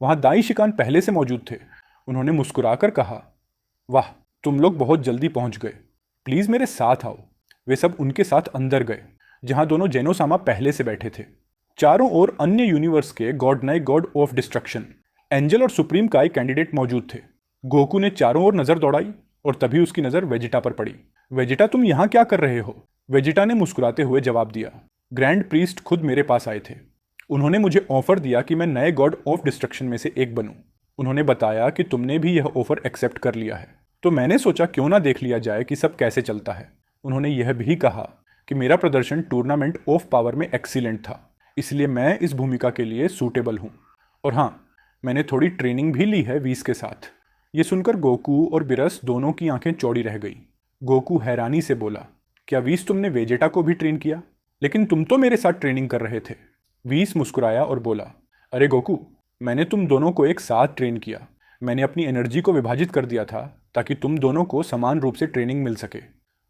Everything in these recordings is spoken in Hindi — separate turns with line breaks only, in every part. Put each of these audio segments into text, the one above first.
वहां दाई शिकान पहले से मौजूद थे। उन्होंने मुस्कुराकर कहा, वाह, तुम लोग बहुत जल्दी पहुंच गए। प्लीज मेरे साथ आओ। वे सब उनके साथ अंदर गए, जहां दोनों जेनोसामा पहले से बैठे थे। चारों ओर अन्य यूनिवर्स के गॉड नाई गॉड ऑफ डिस्ट्रक्शन, एंजल और सुप्रीम काई कैंडिडेट मौजूद थे। गोकू ने चारों ओर नजर दौड़ाई और तभी उसकी नजर वेजिटा पर पड़ी। वेजिटा, तुम यहां क्या कर रहे हो? वेजिटा ने मुस्कुराते हुए जवाब दिया, ग्रैंड प्रीस्ट खुद मेरे पास आए थे। उन्होंने मुझे ऑफर दिया कि मैं नए गॉड ऑफ डिस्ट्रक्शन में से एक बनूं। उन्होंने बताया कि तुमने भी यह ऑफर एक्सेप्ट कर लिया है, तो मैंने सोचा क्यों ना देख लिया जाए कि सब कैसे चलता है। उन्होंने यह भी कहा कि मेरा प्रदर्शन टूर्नामेंट ऑफ पावर में एक्सीलेंट था, इसलिए मैं इस भूमिका के लिए सूटेबल हूँ। और हाँ, मैंने थोड़ी ट्रेनिंग भी ली है वीस के साथ। ये सुनकर गोकू और बिरस दोनों की आंखें चौड़ी रह गई। गोकू हैरानी से बोला, क्या वीस, तुमने वेजेटा को भी ट्रेन किया? लेकिन तुम तो मेरे साथ ट्रेनिंग कर रहे थे। वीस मुस्कुराया और बोला, अरे गोकू, मैंने तुम दोनों को एक साथ ट्रेन किया। मैंने अपनी एनर्जी को विभाजित कर दिया था ताकि तुम दोनों को समान रूप से ट्रेनिंग मिल सके।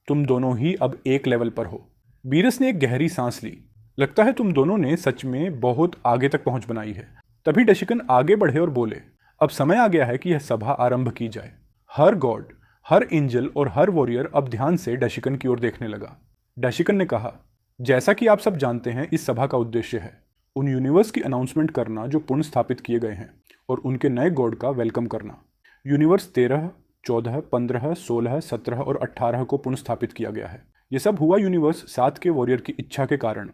तुम दोनों ही अब एक लेवल पर हो। बीरस ने एक गहरी सांस ली। लगता है तुम दोनों ने सच में बहुत आगे तक पहुंच बनाई है। तभी डशिकन आगे बढ़े और बोले, अब समय आ गया है कि यह सभा आरंभ की जाए। हर गॉड, हर एंजल और हर वॉरियर अब ध्यान से डशिकन की ओर देखने लगा। डशिकन ने कहा, जैसा कि आप सब जानते हैं, इस सभा का उद्देश्य है उन यूनिवर्स की अनाउंसमेंट करना जो पुनः स्थापित किए गए हैं और उनके नए गॉड का वेलकम करना। यूनिवर्स 13, 14, 15, 16, 17 और 18 को पुनः स्थापित किया गया है। यह सब हुआ यूनिवर्स 7 के वॉरियर की इच्छा के कारण,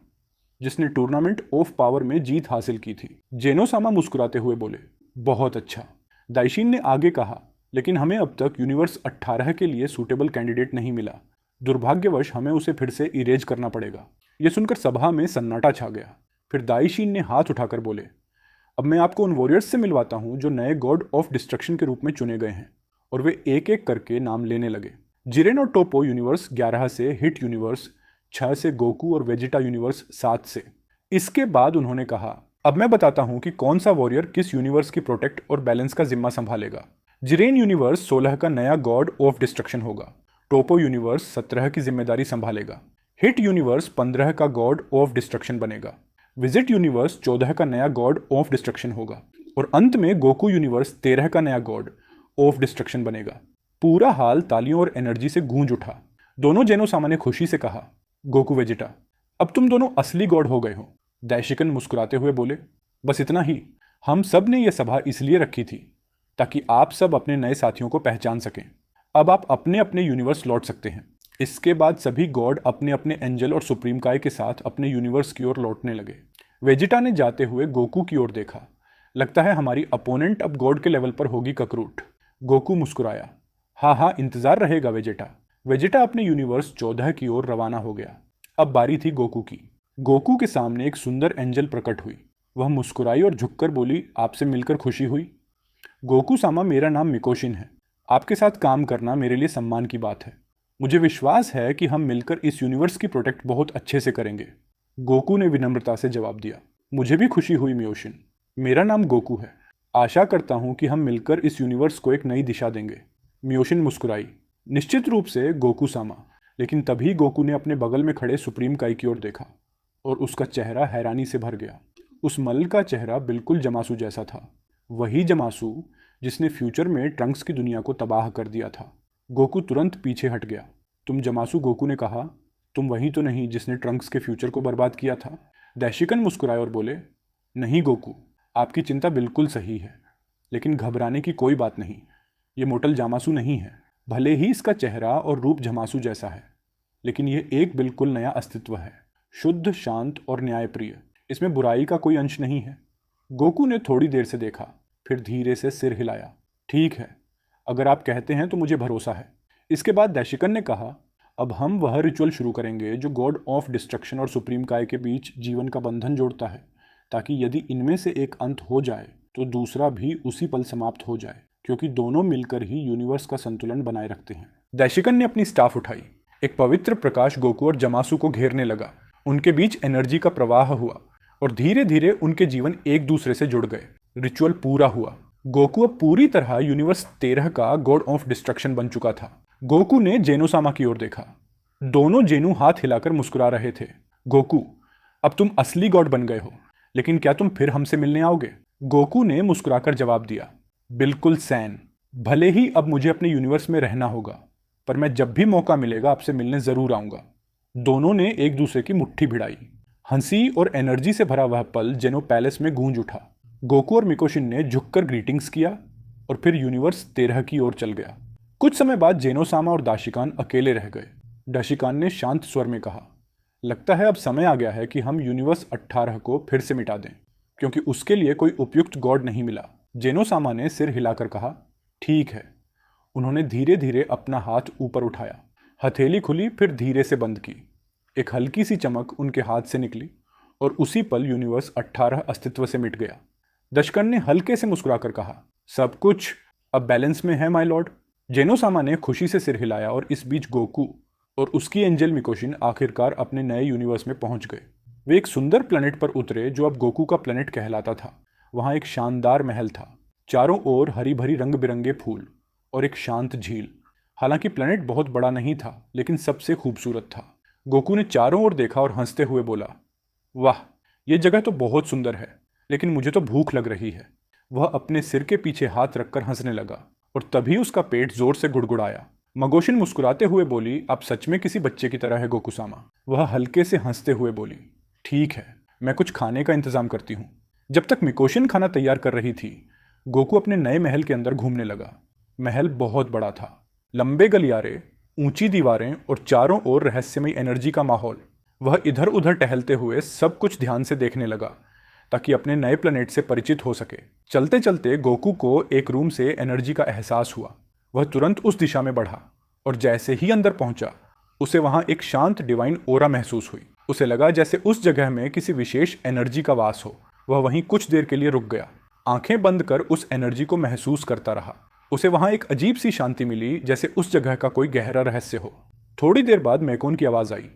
जिसने टूर्नामेंट ऑफ पावर में जीत हासिल की थी। जेनोसामा मुस्कुराते हुए बोले, बहुत अच्छा। दाइशिन ने आगे कहा, लेकिन हमें अब तक यूनिवर्स 18 के लिए सूटेबल कैंडिडेट नहीं मिला। दुर्भाग्यवश हमें उसे फिर से इरेज करना पड़ेगा। यह सुनकर सभा में सन्नाटा छा गया। फिर दाइशिन ने हाथ उठाकर बोले, अब मैं आपको उन वॉरियर्स से मिलवाता हूं जो नए गॉड ऑफ डिस्ट्रक्शन के रूप में चुने गए हैं। और वे एक एक करके नाम लेने लगे। जिरेन और टोपो यूनिवर्स 11 से, हिट यूनिवर्स 6 से, गोकू और वेजिटा यूनिवर्स 7 से। इसके बाद उन्होंने कहा, अब मैं बताता हूं कि कौन सा वॉरियर किस यूनिवर्स की प्रोटेक्ट और बैलेंस का जिम्मा संभालेगा। जिरेन यूनिवर्स 16 का नया गॉड ऑफ डिस्ट्रक्शन होगा। टोपो यूनिवर्स 17 की जिम्मेदारी संभालेगा। हिट यूनिवर्स 15 का गॉड ऑफ डिस्ट्रक्शन बनेगा। विजिट यूनिवर्स 14 का नया गॉड ऑफ डिस्ट्रक्शन होगा। और अंत में गोकू यूनिवर्स 13 का नया गॉड ऑफ डिस्ट्रक्शन बनेगा। पूरा हाल तालियों और एनर्जी से गूंज उठा। दोनों जेनोसामा ने खुशी से कहा, गोकू, वेजिटा, अब तुम दोनों असली गॉड हो गए हो। दाइशिकन मुस्कुराते हुए बोले, बस इतना ही। हम सब ने यह सभा इसलिए रखी थी ताकि आप सब अपने नए साथियों को पहचान सकें। अब आप अपने अपने यूनिवर्स लौट सकते हैं। इसके बाद सभी गॉड अपने अपने एंजल और सुप्रीम काय के साथ अपने यूनिवर्स की ओर लौटने लगे। वेजिटा ने जाते हुए गोकू की ओर देखा। लगता है हमारी अपोनेंट अब गॉड के लेवल पर होगी, ककरूट। गोकू मुस्कुराया, हाँ हाँ, इंतजार रहेगा वेजिटा। वेजिटा अपने यूनिवर्स 14 की ओर रवाना हो गया। अब बारी थी गोकू की। गोकू के सामने एक सुंदर एंजल प्रकट हुई। वह मुस्कुराई और झुककर बोली, आपसे मिलकर खुशी हुई। गोकू सामा, मेरा नाम मिकोशिन है। आपके साथ काम करना मेरे लिए सम्मान की बात है। मुझे विश्वास है कि हम मिलकर इस यूनिवर्स की प्रोटेक्ट बहुत अच्छे से करेंगे। गोकू ने विनम्रता से जवाब दिया, मुझे भी खुशी हुई मियोशिन। मेरा नाम गोकू है। आशा करता हूं कि हम मिलकर इस यूनिवर्स को एक नई दिशा देंगे। मियोशिन मुस्कुराई, निश्चित रूप से गोकू सामा। लेकिन तभी गोकू ने अपने बगल में खड़े सुप्रीम काई की ओर देखा और उसका चेहरा हैरानी से भर गया। उस मल का चेहरा बिल्कुल जमासू जैसा था, वही जमासू जिसने फ्यूचर में ट्रंक्स की दुनिया को तबाह कर दिया था। गोकू तुरंत पीछे हट गया। तुम जमासू, गोकू ने कहा, तुम वही तो नहीं जिसने ट्रंक्स के फ्यूचर को बर्बाद किया था? दैशिकन मुस्कुराए और बोले, नहीं गोकू, आपकी चिंता बिल्कुल सही है, लेकिन घबराने की कोई बात नहीं। ये मोटल जामासू नहीं है। भले ही इसका चेहरा और रूप जमासू जैसा है, लेकिन यह एक बिल्कुल नया अस्तित्व है, शुद्ध, शांत और न्यायप्रिय। इसमें बुराई का कोई अंश नहीं है। गोकू ने थोड़ी देर से देखा, फिर धीरे से सिर हिलाया। ठीक है, अगर आप कहते हैं तो मुझे भरोसा है। इसके बाद दैशिकन ने कहा, अब हम वह रिचुअल शुरू करेंगे जो गॉड ऑफ डिस्ट्रक्शन और सुप्रीम काय के बीच जीवन का बंधन जोड़ता है, ताकि यदि इनमें से एक अंत हो जाए तो दूसरा भी उसी पल समाप्त हो जाए, क्योंकि दोनों मिलकर ही यूनिवर्स का संतुलन बनाए रखते हैं। दैशिकन ने अपनी स्टाफ उठाई। एक पवित्र प्रकाश गोकू और जमासू को घेरने लगा। उनके बीच एनर्जी का प्रवाह हुआ और धीरे धीरे उनके जीवन एक दूसरे से जुड़ गए। रिचुअल पूरा हुआ। गोकू अब पूरी तरह यूनिवर्स 13 का गॉड ऑफ डिस्ट्रक्शन बन चुका था। गोकू ने जेनोसामा की ओर देखा। दोनों जेनू हाथ हिलाकर मुस्कुरा रहे थे। गोकू, अब तुम असली गॉड बन गए हो, लेकिन क्या तुम फिर हमसे मिलने आओगे? गोकू ने मुस्कुराकर जवाब दिया, बिल्कुल सैन। भले ही अब मुझे अपने यूनिवर्स में रहना होगा, पर मैं जब भी मौका मिलेगा आपसे मिलने जरूर आऊंगा। दोनों ने एक दूसरे की मुट्ठी भिड़ाई। हंसी और एनर्जी से भरा वह पल जेनो पैलेस में गूंज उठा। गोकू और मिकोशिन ने झुककर ग्रीटिंग्स किया और फिर यूनिवर्स 13 की ओर चल गया। कुछ समय बाद जेनो-सामा और दाशिकान अकेले रह गए। दाशिकान ने शांत स्वर में कहा, लगता है अब समय आ गया है कि हम यूनिवर्स 18 को फिर से मिटा दें, क्योंकि उसके लिए कोई उपयुक्त गॉड नहीं मिला। जेनो-सामा ने सिर हिलाकर कहा, ठीक है। उन्होंने धीरे धीरे अपना हाथ ऊपर उठाया। हथेली खुली, फिर धीरे से बंद की। एक हल्की सी चमक उनके हाथ से निकली और उसी पल यूनिवर्स 18 अस्तित्व से मिट गया। दशकन ने हल्के से मुस्कुराकर कहा, सब कुछ अब बैलेंस में है माय लॉर्ड। जेनो-सामा ने खुशी से सिर हिलाया और इस बीच गोकू और उसकी एंजल मिकोशिन आखिरकार अपने नए यूनिवर्स में पहुंच गए। वे एक सुंदर प्लेनेट पर उतरे जो अब गोकू का प्लेनेट कहलाता था। वहां एक शानदार महल था, चारों ओर हरी भरी रंग बिरंगे फूल और एक शांत झील। हालांकि प्लेनेट बहुत बड़ा नहीं था, लेकिन सबसे खूबसूरत था। गोकू ने चारों ओर देखा और हंसते हुए बोला, वाह, ये जगह तो बहुत सुंदर है, लेकिन मुझे तो भूख लग रही है। वह अपने सिर के पीछे हाथ रखकर हंसने लगा और तभी उसका पेट जोर से गुड़गुड़ाया। मगोशिन मुस्कुराते हुए बोली, आप सच में किसी बच्चे की तरह है गोकू-सामा। वह हल्के से हंसते हुए बोली, ठीक है, मैं कुछ खाने का इंतजाम करती हूँ। जब तक मिकोशिन खाना तैयार कर रही थी, गोकू अपने नए महल के अंदर घूमने लगा। महल बहुत बड़ा था, लंबे गलियारे, ऊंची दीवारें और चारों ओर रहस्यमयी एनर्जी का माहौल। वह इधर उधर टहलते हुए सब कुछ ध्यान से देखने लगा ताकि अपने नए प्लेनेट से परिचित हो सके। चलते चलते गोकू को एक रूम से एनर्जी का एहसास हुआ। वह तुरंत उस दिशा में बढ़ा और जैसे ही अंदर पहुंचा, उसे वहां एक शांत डिवाइन ओरा महसूस हुई। उसे लगा जैसे उस जगह में किसी विशेष एनर्जी का वास हो। वह वहीं कुछ देर के लिए रुक गया, आंखें बंद कर उस एनर्जी को महसूस करता रहा। उसे वहां एक अजीब सी शांति मिली, जैसे उस जगह का कोई गहरा रहस्य हो। थोड़ी देर बाद मैकोन की आवाज आई,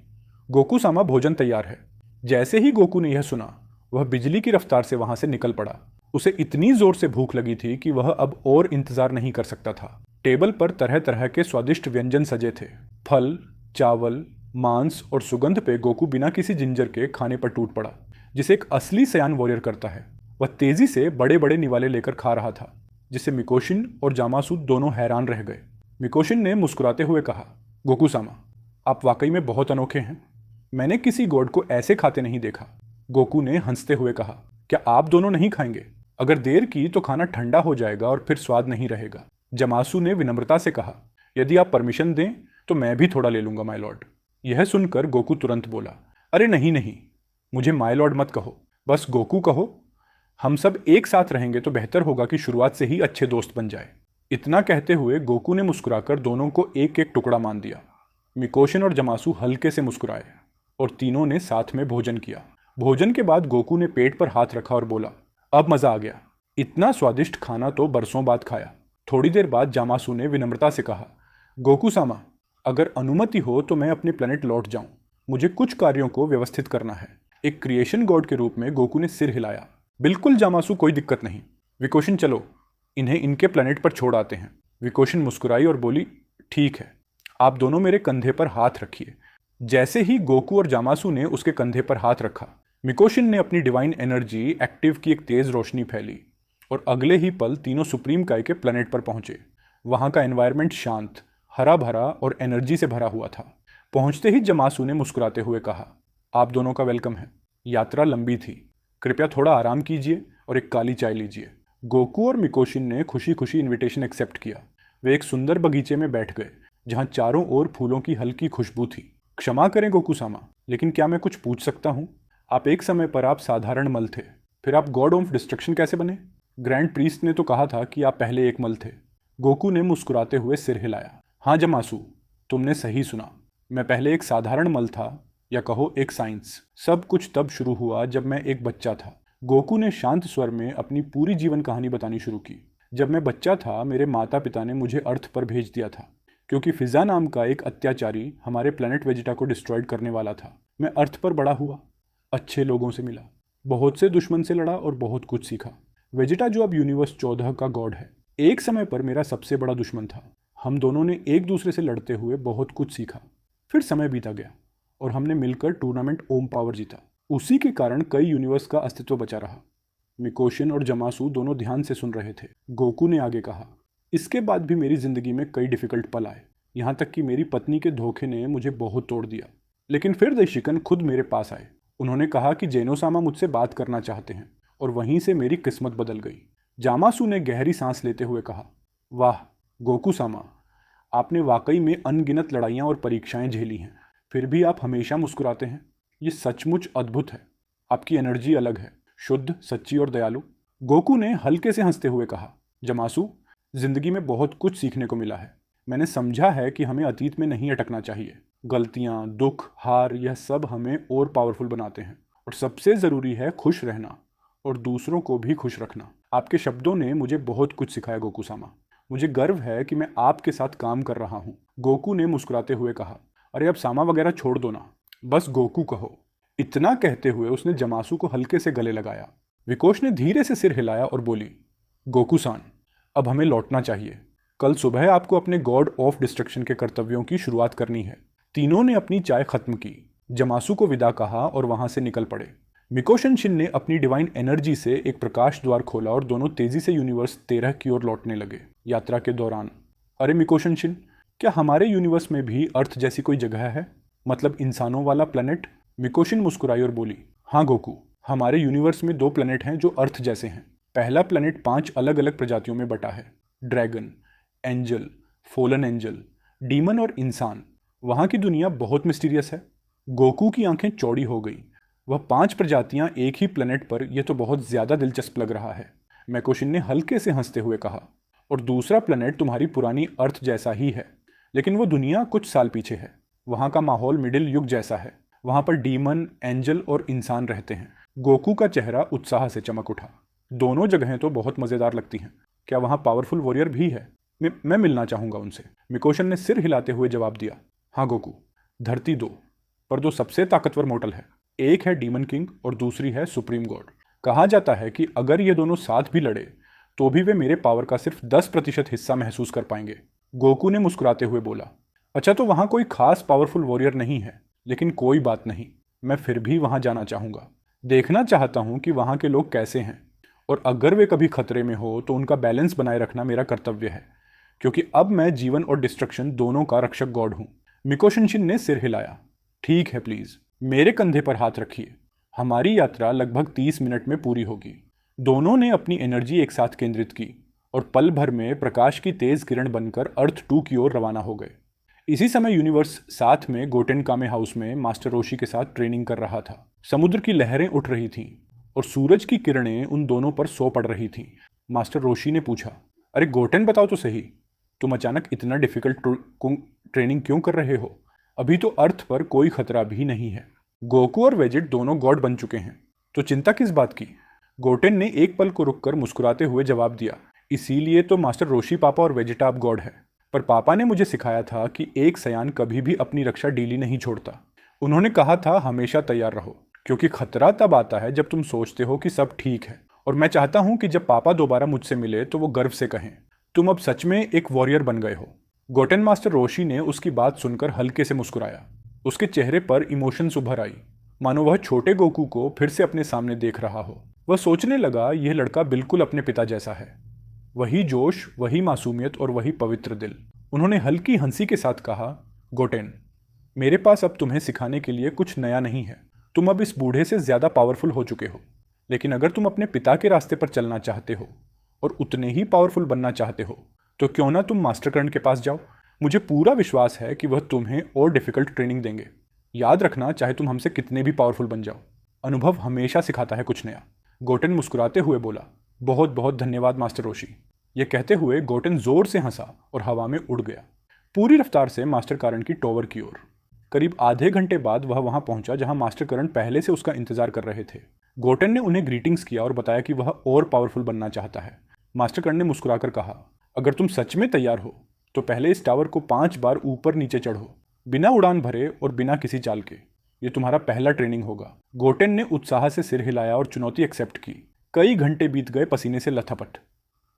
गोकू-सामा भोजन तैयार है। जैसे ही गोकू ने यह सुना, वह बिजली की रफ्तार से वहां से निकल पड़ा। उसे इतनी जोर से भूख लगी थी कि वह अब और इंतजार नहीं कर सकता था। टेबल पर तरह तरह के स्वादिष्ट व्यंजन सजे थे। फल, चावल, मांस और सुगंध पे गोकू बिना किसी जिंजर के खाने पर टूट पड़ा, जिसे एक असली सयान वॉरियर करता है। वह तेजी से बड़े बड़े निवाले लेकर खा रहा था, जिससे मिकोशिन और जामासू दोनों हैरान रह गए। मिकोशिन ने मुस्कुराते हुए कहा, गोकू-सामा, आप वाकई में बहुत अनोखे हैं। मैंने किसी गॉड को ऐसे खाते नहीं देखा। गोकू ने हंसते हुए कहा, क्या आप दोनों नहीं खाएंगे? अगर देर की तो खाना ठंडा हो जाएगा और फिर स्वाद नहीं रहेगा। जमासू ने विनम्रता से कहा, यदि आप परमिशन दें तो मैं भी थोड़ा ले लूंगा माय लॉर्ड। यह सुनकर गोकू तुरंत बोला, अरे नहीं नहीं, मुझे माय लॉर्ड मत कहो, बस गोकू कहो। हम सब एक साथ रहेंगे तो बेहतर होगा कि शुरुआत से ही अच्छे दोस्त बन जाए। इतना कहते हुए गोकू ने मुस्कुराकर दोनों को एक एक टुकड़ा मान दिया। मिकोशिन और जमासू हल्के से मुस्कुराए और तीनों ने साथ में भोजन किया। भोजन के बाद गोकू ने पेट पर हाथ रखा और बोला, अब मजा आ गया। इतना स्वादिष्ट खाना तो बरसों बाद खाया। थोड़ी देर बाद जामासू ने विनम्रता से कहा, गोकू-सामा, अगर अनुमति हो तो मैं अपने प्लेनेट लौट जाऊं। मुझे कुछ कार्यों को व्यवस्थित करना है। एक क्रिएशन गॉड के रूप में गोकू ने सिर हिलाया। बिल्कुल जामासू, कोई दिक्कत नहीं। विकोशिन, चलो इन्हें इनके प्लेनेट पर छोड़ आते हैं। विकोशिन मुस्कुराई और बोली, ठीक है, आप दोनों मेरे कंधे पर हाथ रखिए। जैसे ही गोकू और जामासू ने उसके कंधे पर हाथ रखा, मिकोशिन ने अपनी डिवाइन एनर्जी एक्टिव की एक तेज रोशनी फैली और अगले ही पल तीनों सुप्रीम काय के प्लेनेट पर पहुंचे। वहां का एनवायरनमेंट शांत, हरा भरा और एनर्जी से भरा हुआ था। पहुंचते ही जमासू ने मुस्कुराते हुए कहा, आप दोनों का वेलकम है। यात्रा लंबी थी, कृपया थोड़ा आराम कीजिए और एक काली चाय लीजिए। गोकू और मिकोशिन ने खुशी खुशी इन्विटेशन एक्सेप्ट किया। वे एक सुंदर बगीचे में बैठ गए, जहां चारों ओर फूलों की हल्की खुशबू थी। क्षमा करें गोकू-सामा, लेकिन क्या मैं कुछ पूछ सकता हूँ? आप एक समय पर आप साधारण मल थे, फिर आप गॉड ऑफ डिस्ट्रक्शन कैसे बने? ग्रैंड प्रीस्ट ने तो कहा था कि आप पहले एक मल थे। गोकू ने मुस्कुराते हुए सिर हिलाया। हाँ जमासू, तुमने सही सुना। मैं पहले एक साधारण मल था, या कहो एक साइंस। सब कुछ तब शुरू हुआ जब मैं एक बच्चा था। गोकू ने शांत स्वर में अपनी पूरी जीवन कहानी बतानी शुरू की। जब मैं बच्चा था, मेरे माता पिता ने मुझे अर्थ पर भेज दिया था, क्योंकि फिजा नाम का एक अत्याचारी हमारे प्लेनेट वेजिटा को डिस्ट्रॉयड करने वाला था। मैं अर्थ पर बड़ा हुआ, अच्छे लोगों से मिला, बहुत से दुश्मन से लड़ा और बहुत कुछ सीखा। वेजिटा, जो अब यूनिवर्स 14 का गॉड है, एक समय पर मेरा सबसे बड़ा दुश्मन था। हम दोनों ने एक दूसरे से लड़ते हुए बहुत कुछ सीखा। फिर समय बीता गया और हमने मिलकर टूर्नामेंट ओम पावर जीता। उसी के कारण कई यूनिवर्स का अस्तित्व बचा रहा। मिकोशिन और जमासू दोनों ध्यान से सुन रहे थे। गोकू ने आगे कहा, इसके बाद भी मेरी जिंदगी में कई डिफिकल्ट पल आए, यहाँ तक कि मेरी पत्नी के धोखे ने मुझे बहुत तोड़ दिया। लेकिन फिर देशिकन खुद मेरे पास आए। उन्होंने कहा कि जेनोसामा मुझसे बात करना चाहते हैं, और वहीं से मेरी किस्मत बदल गई। जामासू ने गहरी सांस लेते हुए कहा, वाह गोकू सामा, आपने वाकई में अनगिनत लड़ाइयाँ और परीक्षाएं झेली हैं, फिर भी आप हमेशा मुस्कुराते हैं। ये सचमुच अद्भुत है। आपकी एनर्जी अलग है, शुद्ध, सच्ची और दयालु। गोकू ने हल्के से हंसते हुए कहा, जमासू, जिंदगी में बहुत कुछ सीखने को मिला है। मैंने समझा है कि हमें अतीत में नहीं अटकना चाहिए। गलतियाँ, दुख, हार, यह सब हमें और पावरफुल बनाते हैं। और सबसे ज़रूरी है खुश रहना और दूसरों को भी खुश रखना। आपके शब्दों ने मुझे बहुत कुछ सिखाया गोकू सामा। मुझे गर्व है कि मैं आपके साथ काम कर रहा हूँ। गोकू ने मुस्कुराते हुए कहा, अरे अब सामा वगैरह छोड़ दो ना, बस गोकू कहो। इतना कहते हुए उसने जमासू को हल्के से गले लगाया। विकोश ने धीरे से सिर हिलाया और बोली, गोकू सान, अब हमें लौटना चाहिए। कल सुबह आपको अपने गॉड ऑफ डिस्ट्रक्शन के कर्तव्यों की शुरुआत करनी है। तीनों ने अपनी चाय खत्म की, जमासू को विदा कहा और वहां से निकल पड़े। मिकोशन शिन ने अपनी डिवाइन एनर्जी से एक प्रकाश द्वार खोला और दोनों तेजी से यूनिवर्स 13 की ओर लौटने लगे। यात्रा के दौरान, अरे मिकोशन शिन, क्या हमारे यूनिवर्स में भी अर्थ जैसी कोई जगह है, मतलब इंसानों वाला प्लेनेट? मिकोशिन मुस्कुराई और बोली, हाँ गोकू, हमारे यूनिवर्स में 2 प्लेनेट हैं जो अर्थ जैसे हैं। पहला प्लेनेट 5 अलग अलग प्रजातियों में बटा है, dragon, angel, Fallon angel, demon और इंसान। वहाँ की दुनिया बहुत मिस्टीरियस है। गोकू की आंखें चौड़ी हो गई। वह 5 प्रजातियां एक ही प्लेनेट पर, यह तो बहुत ज़्यादा दिलचस्प लग रहा है। मैकोशिन ने हल्के से हंसते हुए कहा, और दूसरा प्लेनेट तुम्हारी पुरानी अर्थ जैसा ही है, लेकिन वो दुनिया कुछ साल पीछे है। वहाँ का माहौल मिडिल युग जैसा है। वहाँ पर डीमन, एंजल और इंसान रहते हैं। गोकू का चेहरा उत्साह से चमक उठा। दोनों जगहें तो बहुत मज़ेदार लगती हैं। क्या वहाँ पावरफुल वॉरियर भी है? मैं मिलना चाहूँगा उनसे। मिकोशन ने सिर हिलाते हुए जवाब दिया, हाँ गोकू, धरती 2, पर 2 सबसे ताकतवर मोर्टल है। एक है डीमन किंग और दूसरी है सुप्रीम गॉड। कहा जाता है कि अगर ये दोनों साथ भी लड़े तो भी वे मेरे पावर का सिर्फ 10% हिस्सा महसूस कर पाएंगे। गोकू ने मुस्कुराते हुए बोला, अच्छा तो वहाँ कोई खास पावरफुल वॉरियर नहीं है, लेकिन कोई बात नहीं, मैं फिर भी वहाँ जाना चाहूँगा। देखना चाहता हूँ कि वहाँ के लोग कैसे हैं, और अगर वे कभी खतरे में हो तो उनका बैलेंस बनाए रखना मेरा कर्तव्य है, क्योंकि अब मैं जीवन और डिस्ट्रक्शन दोनों का रक्षक गॉड हूँ। मिकोशिन ने सिर हिलाया, ठीक है, प्लीज़ मेरे कंधे पर हाथ रखिए। हमारी यात्रा लगभग 30 मिनट में पूरी होगी। दोनों ने अपनी एनर्जी एक साथ केंद्रित की और पल भर में प्रकाश की तेज किरण बनकर अर्थ 2 की ओर रवाना हो गए। इसी समय यूनिवर्स साथ में गोटेन कामे हाउस में मास्टर रोशी के साथ ट्रेनिंग कर रहा था। समुद्र की लहरें उठ रही थीं और सूरज की किरणें उन दोनों पर सो पड़ रही थीं। मास्टर रोशी ने पूछा, अरे गोटेन बताओ तो सही, तुम अचानक इतना डिफिकल्ट ट्रेनिंग क्यों कर रहे हो? अभी तो अर्थ पर कोई खतरा भी नहीं है। गोकू और वेजिट दोनों गॉड बन चुके हैं, तो चिंता किस बात की? गोटेन ने एक पल को रुककर मुस्कुराते हुए जवाब दिया, इसीलिए तो मास्टर रोशी पापा और वेजिटा अब गॉड है। पर पापा ने मुझे सिखाया था कि एक सयान कभी भी अपनी रक्षा ढीली नहीं छोड़ता। उन्होंने कहा था हमेशा तैयार रहो, क्योंकि खतरा तब आता है जब तुम सोचते हो कि सब ठीक है। और मैं चाहता हूं कि जब पापा दोबारा मुझसे मिले तो वो गर्व से कहें, तुम अब सच में एक वॉरियर बन गए हो। गोटेन मास्टर रोशी ने उसकी बात सुनकर हल्के से मुस्कुराया। उसके चेहरे पर इमोशंस उभर आई, मानो वह छोटे गोकू को फिर से अपने सामने देख रहा हो। वह सोचने लगा, यह लड़का बिल्कुल अपने पिता जैसा है। वही जोश, वही मासूमियत और वही पवित्र दिल। उन्होंने हल्की हंसी के साथ कहा, गोटेन, मेरे पास अब तुम्हें सिखाने के लिए कुछ नया नहीं है। तुम अब इस बूढ़े से ज़्यादा पावरफुल हो चुके हो। लेकिन अगर तुम अपने पिता के रास्ते पर चलना चाहते हो और उतने ही पावरफुल बनना चाहते हो तो क्यों ना तुम मास्टर कर्ण के पास जाओ। मुझे पूरा विश्वास है कि वह तुम्हें और डिफिकल्ट ट्रेनिंग देंगे। याद रखना, चाहे तुम हमसे कितने भी पावरफुल बन जाओ, अनुभव हमेशा सिखाता है कुछ नया। गोटेन मुस्कुराते हुए बोला, बहुत बहुत धन्यवाद मास्टर रोशी। यह कहते हुए गोटेन जोर से हंसा और हवा में उड़ गया, पूरी रफ्तार से मास्टर कर्ण की टॉवर की ओर। करीब आधे घंटे बाद वह वहां पहुंचा जहां मास्टर कर्ण पहले से उसका इंतजार कर रहे थे। गोटेन ने उन्हें ग्रीटिंग्स किया और बताया कि वह और पावरफुल बनना चाहता है। मास्टर कर्ण ने मुस्कुराकर कहा, अगर तुम सच में तैयार हो तो पहले इस टावर को 5 बार ऊपर नीचे चढ़ो, बिना उड़ान भरे और बिना किसी चाल के। ये तुम्हारा पहला ट्रेनिंग होगा। गोटेन ने उत्साह से सिर हिलाया और चुनौती एक्सेप्ट की। कई घंटे बीत गए पसीने से लथपथ,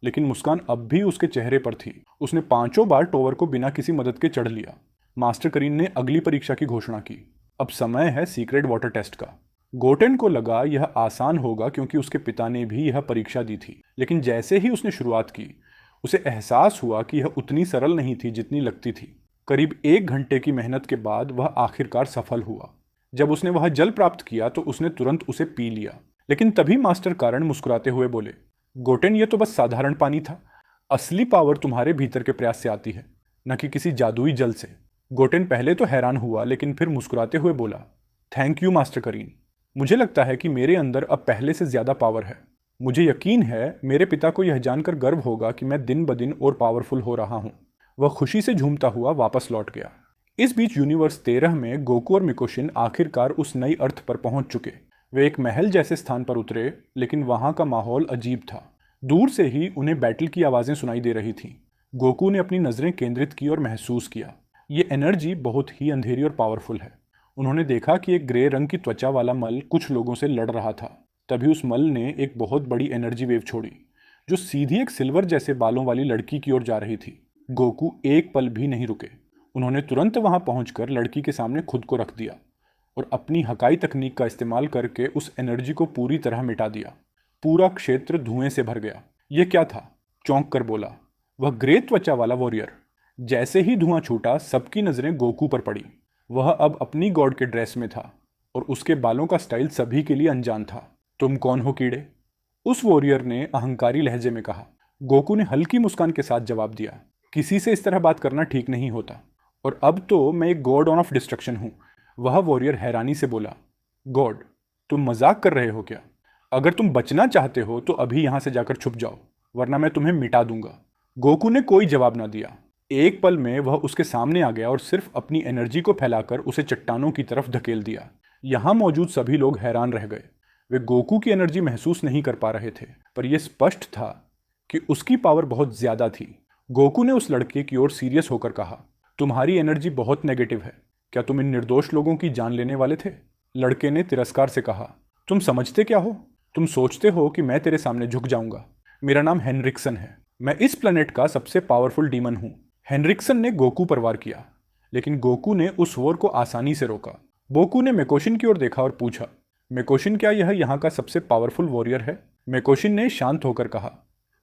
लेकिन मुस्कान अब भी उसके चेहरे पर थी। उसने 5 बार टॉवर को बिना किसी मदद के चढ़ लिया। मास्टर करीन ने अगली परीक्षा की घोषणा की। अब समय है सीक्रेट वाटर टेस्ट का। गोटेन को लगा यह आसान होगा क्योंकि उसके पिता ने भी यह परीक्षा दी थी, लेकिन जैसे ही उसने शुरुआत की उसे एहसास हुआ कि यह उतनी सरल नहीं थी जितनी लगती थी। करीब 1 घंटे की मेहनत के बाद वह आखिरकार सफल हुआ। जब उसने वह जल प्राप्त किया तो उसने तुरंत उसे पी लिया, लेकिन तभी मास्टर कारण मुस्कुराते हुए बोले, गोटेन, यह तो बस साधारण पानी था। असली पावर तुम्हारे भीतर के प्रयास से आती है, न कि किसी जादुई जल से। गोटेन पहले तो हैरान हुआ, लेकिन फिर मुस्कुराते हुए बोला, थैंक यू मास्टर करीन। मुझे लगता है कि मेरे अंदर अब पहले से ज्यादा पावर है। मुझे यकीन है मेरे पिता को यह जानकर गर्व होगा कि मैं दिन ब दिन और पावरफुल हो रहा हूँ। वह खुशी से झूमता हुआ वापस लौट गया। इस बीच यूनिवर्स 13 में गोकू और मिकोशिन आखिरकार उस नई अर्थ पर पहुंच चुके। वे एक महल जैसे स्थान पर उतरे, लेकिन वहां का माहौल अजीब था। दूर से ही उन्हें बैटल की आवाजें सुनाई दे रही थीं। गोकू ने अपनी नजरें केंद्रित की और महसूस किया, ये एनर्जी बहुत ही अंधेरी और पावरफुल है। उन्होंने देखा कि एक ग्रे रंग की त्वचा वाला मल कुछ लोगों से लड़ रहा था। तभी उस मल ने एक बहुत बड़ी एनर्जी वेव छोड़ी, जो सीधी एक सिल्वर जैसे बालों वाली लड़की की ओर जा रही थी। गोकू एक पल भी नहीं रुके। उन्होंने तुरंत वहां पहुंचकर लड़की के सामने खुद को रख दिया और अपनी हकाई तकनीक का इस्तेमाल करके उस एनर्जी को पूरी तरह मिटा दिया। पूरा क्षेत्र धुएं से भर गया। यह क्या था? चौंक कर बोला वह ग्रे त्वचा वाला वॉरियर। जैसे ही धुआं छूटा, सबकी नजरें गोकू पर पड़ी। वह अब अपनी गॉड के ड्रेस में था और उसके बालों का स्टाइल सभी के लिए अनजान था। तुम कौन हो कीड़े? उस वॉरियर ने अहंकारी लहजे में कहा। गोकू ने हल्की मुस्कान के साथ जवाब दिया, किसी से इस तरह बात करना ठीक नहीं होता, और अब तो मैं एक गॉड ऑफ डिस्ट्रक्शन हूं। वह वॉरियर हैरानी से बोला, गॉड? तुम मजाक कर रहे हो क्या? अगर तुम बचना चाहते हो तो अभी यहां से जाकर छुप जाओ, वरना मैं तुम्हें मिटा दूंगा। गोकू ने कोई जवाब ना दिया। एक पल में वह उसके सामने आ गया और सिर्फ अपनी एनर्जी को फैलाकर उसे चट्टानों की तरफ धकेल दिया। यहां मौजूद सभी लोग हैरान रह गए। वे गोकू की एनर्जी महसूस नहीं कर पा रहे थे, पर यह स्पष्ट था कि उसकी पावर बहुत ज्यादा थी। गोकू ने उस लड़के की ओर सीरियस होकर कहा, तुम्हारी एनर्जी बहुत नेगेटिव है। क्या तुम इन निर्दोष लोगों की जान लेने वाले थे? लड़के ने तिरस्कार से कहा, तुम समझते क्या हो? तुम सोचते हो कि मैं तेरे सामने झुक जाऊंगा? मेरा नाम हेनरिक्सन है। मैं इस प्लेनेट का सबसे पावरफुल डीमन हूं। हेनरिक्सन ने गोकू पर वार किया, लेकिन गोकू ने उस वॉर को आसानी से रोका। गोकू ने मेकोशिन की ओर देखा और पूछा, मेकोशिन, क्या यह यहाँ का सबसे पावरफुल वॉरियर है? मेकोशिन ने शांत होकर कहा,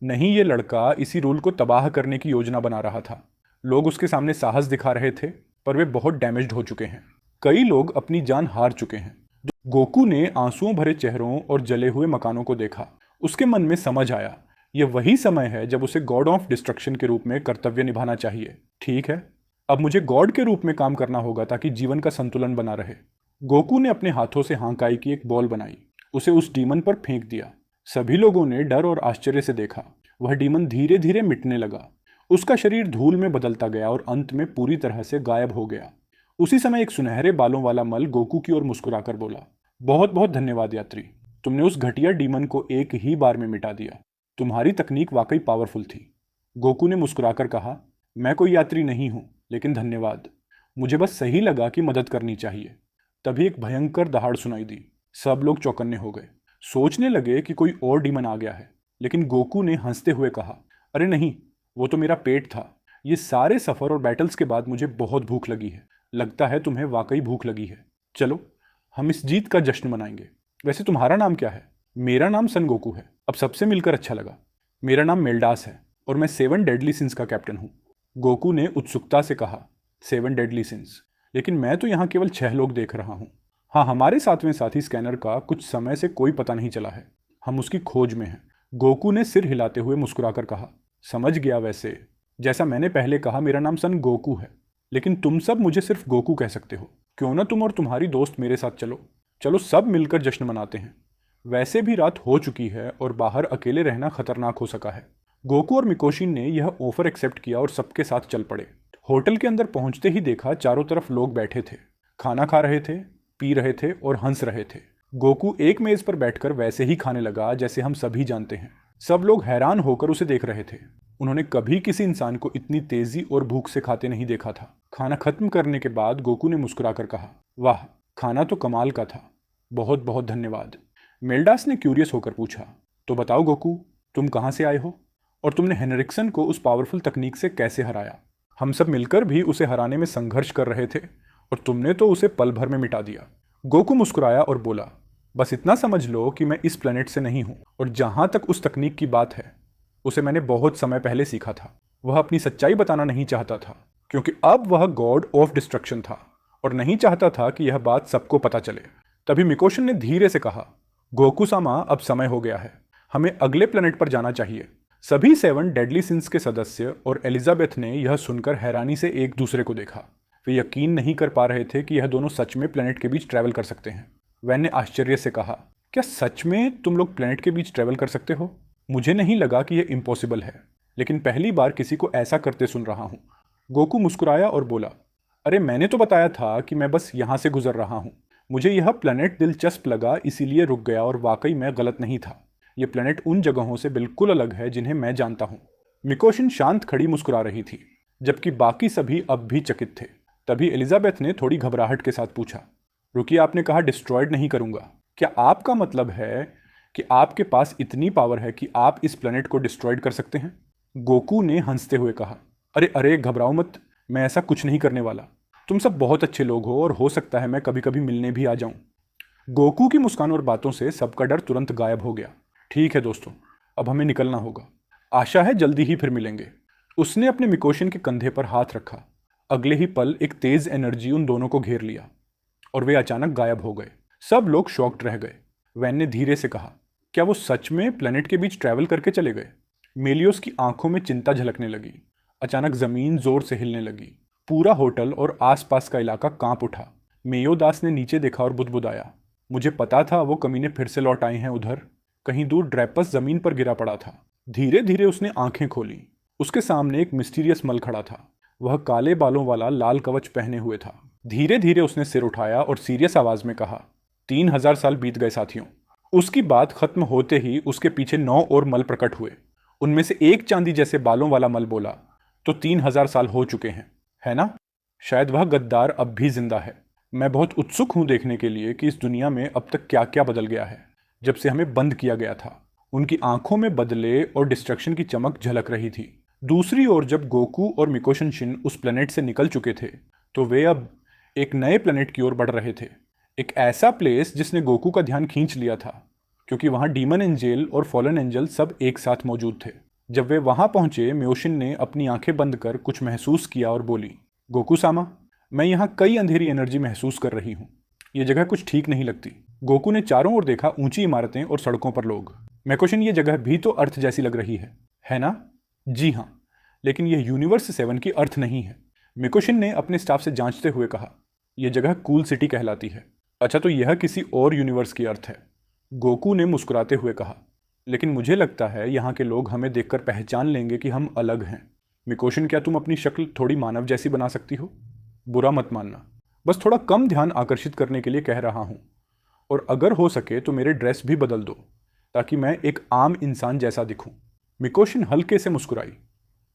नहीं, ये लड़का इसी रूल को तबाह करने की योजना बना रहा था। लोग उसके सामने साहस दिखा रहे थे, पर वे बहुत डैमेज्ड हो चुके हैं। कई लोग अपनी जान हार चुके हैं। गोकू ने आंसुओं भरे चेहरों और जले हुए मकानों को देखा। उसके मन में समझ आया, यह वही समय है जब उसे गॉड ऑफ डिस्ट्रक्शन के रूप में कर्तव्य निभाना चाहिए। ठीक है, अब मुझे गॉड के रूप में काम करना होगा ताकि जीवन का संतुलन बना रहे। गोकू ने अपने हाथों से हांकाई की एक बॉल बनाई, उसे उस डीमन पर फेंक दिया। सभी लोगों ने डर और आश्चर्य से देखा। वह डीमन धीरे धीरे मिटने लगा। उसका शरीर धूल में बदलता गया और अंत में पूरी तरह से गायब हो गया। उसी समय एक सुनहरे बालों वाला मल गोकू की ओर मुस्कुराकर बोला, बहुत बहुत धन्यवाद यात्री, तुमने उस घटिया डीमन को एक ही बार में मिटा दिया। तुम्हारी तकनीक वाकई पावरफुल थी। गोकू ने मुस्कुराकर कहा, मैं कोई यात्री नहीं हूं, लेकिन धन्यवाद। मुझे बस सही लगा कि मदद करनी चाहिए। तभी एक भयंकर दहाड़ सुनाई दी। सब लोग चौकन्ने हो गए, सोचने लगे कि कोई और डीमन आ गया है। लेकिन गोकू ने हंसते हुए कहा, अरे नहीं, वो तो मेरा पेट था। ये सारे सफर और बैटल्स के बाद मुझे बहुत भूख लगी है। लगता है तुम्हें वाकई भूख लगी है। चलो हम इस जीत का जश्न मनाएंगे। वैसे तुम्हारा नाम क्या है? मेरा नाम सन गोकू है। अब सबसे मिलकर अच्छा लगा। मेरा नाम मेल्डास है और मैं 7 डेडली सिंस का कैप्टन हूँ। गोकू ने उत्सुकता से कहा, 7 डेडली सिंस? लेकिन मैं तो यहाँ केवल 6 लोग देख रहा हूँ। हाँ, हमारे सातवें साथी स्कैनर का कुछ समय से कोई पता नहीं चला है। हम उसकी खोज में हैं। गोकू ने सिर हिलाते हुए मुस्कुराकर कहा, समझ गया। वैसे जैसा मैंने पहले कहा, मेरा नाम सन गोकू है, लेकिन तुम सब मुझे सिर्फ गोकू कह सकते हो। क्यों ना तुम और तुम्हारी दोस्त मेरे साथ चलो। चलो सब मिलकर जश्न मनाते हैं। वैसे भी रात हो चुकी है और बाहर अकेले रहना खतरनाक हो सका है। गोकू और मिकोशिन ने यह ऑफर एक्सेप्ट किया और सबके साथ चल पड़े। होटल के अंदर पहुंचते ही देखा चारों तरफ लोग बैठे थे, खाना खा रहे थे, पी रहे थे और हंस रहे थे। गोकू एक मेज पर बैठकर वैसे ही खाने लगा जैसे हम सभी जानते हैं। सब लोग हैरान होकर उसे देख रहे थे। उन्होंने कभी किसी इंसान को इतनी तेजी और भूख से खाते नहीं देखा था। खाना खत्म करने के बाद गोकू ने मुस्कुराकर कहा, वाह, खाना तो कमाल का था। बहुत बहुत धन्यवाद। मेल्डास ने क्यूरियस होकर पूछा, तो बताओ गोकू, तुम कहाँ से आए हो और तुमने हेनरिक्सन को उस पावरफुल तकनीक से कैसे हराया? हम सब मिलकर भी उसे हराने में संघर्ष कर रहे थे और तुमने तो उसे पल भर में मिटा दिया। गोकू मुस्कुराया और बोला, बस इतना समझ लो कि मैं इस प्लेनेट से नहीं हूं, और जहां तक उस तकनीक की बात है, उसे मैंने बहुत समय पहले सीखा था। वह अपनी सच्चाई बताना नहीं चाहता था, क्योंकि अब वह गॉड ऑफ डिस्ट्रक्शन था और नहीं चाहता था कि यह बात सबको पता चले। तभी मिकोशन ने धीरे से कहा, गोकू सामा, अब समय हो गया है, हमें अगले प्लेनेट पर जाना चाहिए। सभी 7 डेडली सिंस के सदस्य और एलिजाबेथ ने यह सुनकर हैरानी से एक दूसरे को देखा। वे यकीन नहीं कर पा रहे थे कि यह दोनों सच में प्लेनेट के बीच ट्रैवल कर सकते हैं। वैन ने आश्चर्य से कहा, क्या सच में तुम लोग प्लेनेट के बीच ट्रैवल कर सकते हो? मुझे नहीं लगा कि यह इम्पॉसिबल है, लेकिन पहली बार किसी को ऐसा करते सुन रहा हूँ। गोकू मुस्कुराया और बोला, अरे मैंने तो बताया था कि मैं बस यहाँ से गुजर रहा हूँ। मुझे यह प्लेनेट दिलचस्प लगा, इसीलिए रुक गया, और वाकई मैं गलत नहीं था। यह प्लेनेट उन जगहों से बिल्कुल अलग है जिन्हें मैं जानता हूँ। मिकोशिन शांत खड़ी मुस्कुरा रही थी, जबकि बाकी सभी अब भी चकित थे। तभी एलिजाबेथ ने थोड़ी घबराहट के साथ पूछा, रुकिए, आपने कहा डिस्ट्रॉयड नहीं करूंगा। क्या आपका मतलब है कि आपके पास इतनी पावर है कि आप इस प्लेनेट को डिस्ट्रॉयड कर सकते हैं? गोकू ने हंसते हुए कहा, अरे अरे घबराओ मत, मैं ऐसा कुछ नहीं करने वाला। तुम सब बहुत अच्छे लोग हो और हो सकता है मैं कभी कभी मिलने भी आ जाऊं। गोकू की मुस्कान और बातों से सबका डर तुरंत गायब हो गया। ठीक है दोस्तों, अब हमें निकलना होगा। आशा है जल्दी ही फिर मिलेंगे। उसने अपने मिकोशन के कंधे पर हाथ रखा। अगले ही पल एक तेज एनर्जी उन दोनों को घेर लिया और वे अचानक गायब हो गए। सब लोग शॉक्ड रह गए। वैन ने धीरे से कहा, क्या वो सच में प्लेनेट के बीच ट्रैवल करके चले गए? मेलियोस की आंखों में चिंता झलकने लगी। अचानक जमीन जोर से हिलने लगी। पूरा होटल और आसपास का इलाका कांप उठा। मेयोदास ने नीचे देखा और बुदबुदाया, मुझे पता था वो कमीने फिर से लौट आए हैं उधर। कहीं दूर ड्रैपस जमीन पर गिरा पड़ा था। धीरे धीरे उसने आंखें खोली। उसके सामने एक मिस्टीरियस मल खड़ा था। वह काले बालों वाला लाल कवच पहने हुए था। धीरे धीरे उसने सिर उठाया और सीरियस आवाज में कहा, 3000 साल बीत गए साथियों। उसकी बात खत्म होते ही उसके पीछे 9 और मल प्रकट हुए। उनमें से एक चांदी जैसे बालों वाला मल बोला, तो 3000 साल हो चुके हैं, है ना? शायद वह गद्दार अब भी जिंदा है। मैं बहुत उत्सुक हूं देखने के लिए कि इस दुनिया में अब तक क्या क्या बदल गया है जब से हमें बंद किया गया था। उनकी आंखों में बदले और डिस्ट्रक्शन की चमक झलक रही थी। दूसरी ओर जब गोकू और मिकोशन शिन उस प्लेनेट से निकल चुके थे, तो वे अब एक नए प्लेनेट की ओर बढ़ रहे थे। एक ऐसा प्लेस जिसने गोकू का ध्यान खींच लिया था, क्योंकि वहां डीमन एंजल और फॉलन एंजल सब एक साथ मौजूद थे। जब वे वहां पहुंचे, म्योशिन ने अपनी आंखें बंद कर कुछ महसूस किया और बोली, गोकू सामा, मैं यहाँ कई अंधेरी एनर्जी महसूस कर रही हूँ। ये जगह कुछ ठीक नहीं लगती। गोकू ने चारों ओर देखा, ऊंची इमारतें और सड़कों पर लोग। मिकोशन, ये जगह भी तो अर्थ जैसी लग रही है ना? जी हाँ, लेकिन यह यूनिवर्स 7 की अर्थ नहीं है। मिकोशन ने अपने स्टाफ से जांचते हुए कहा, यह जगह कूल सिटी कहलाती है। अच्छा, तो यह किसी और यूनिवर्स की अर्थ है। गोकू ने मुस्कुराते हुए कहा, लेकिन मुझे लगता है यहाँ के लोग हमें देखकर पहचान लेंगे कि हम अलग हैं। मिकोशन, क्या तुम अपनी शक्ल थोड़ी मानव जैसी बना सकती हो? बुरा मत मानना, बस थोड़ा कम ध्यान आकर्षित करने के लिए कह रहा हूँ। और अगर हो सके तो मेरे ड्रेस भी बदल दो, ताकि मैं एक आम इंसान जैसा दिखूं। मिकोशन हल्के से मुस्कुराई।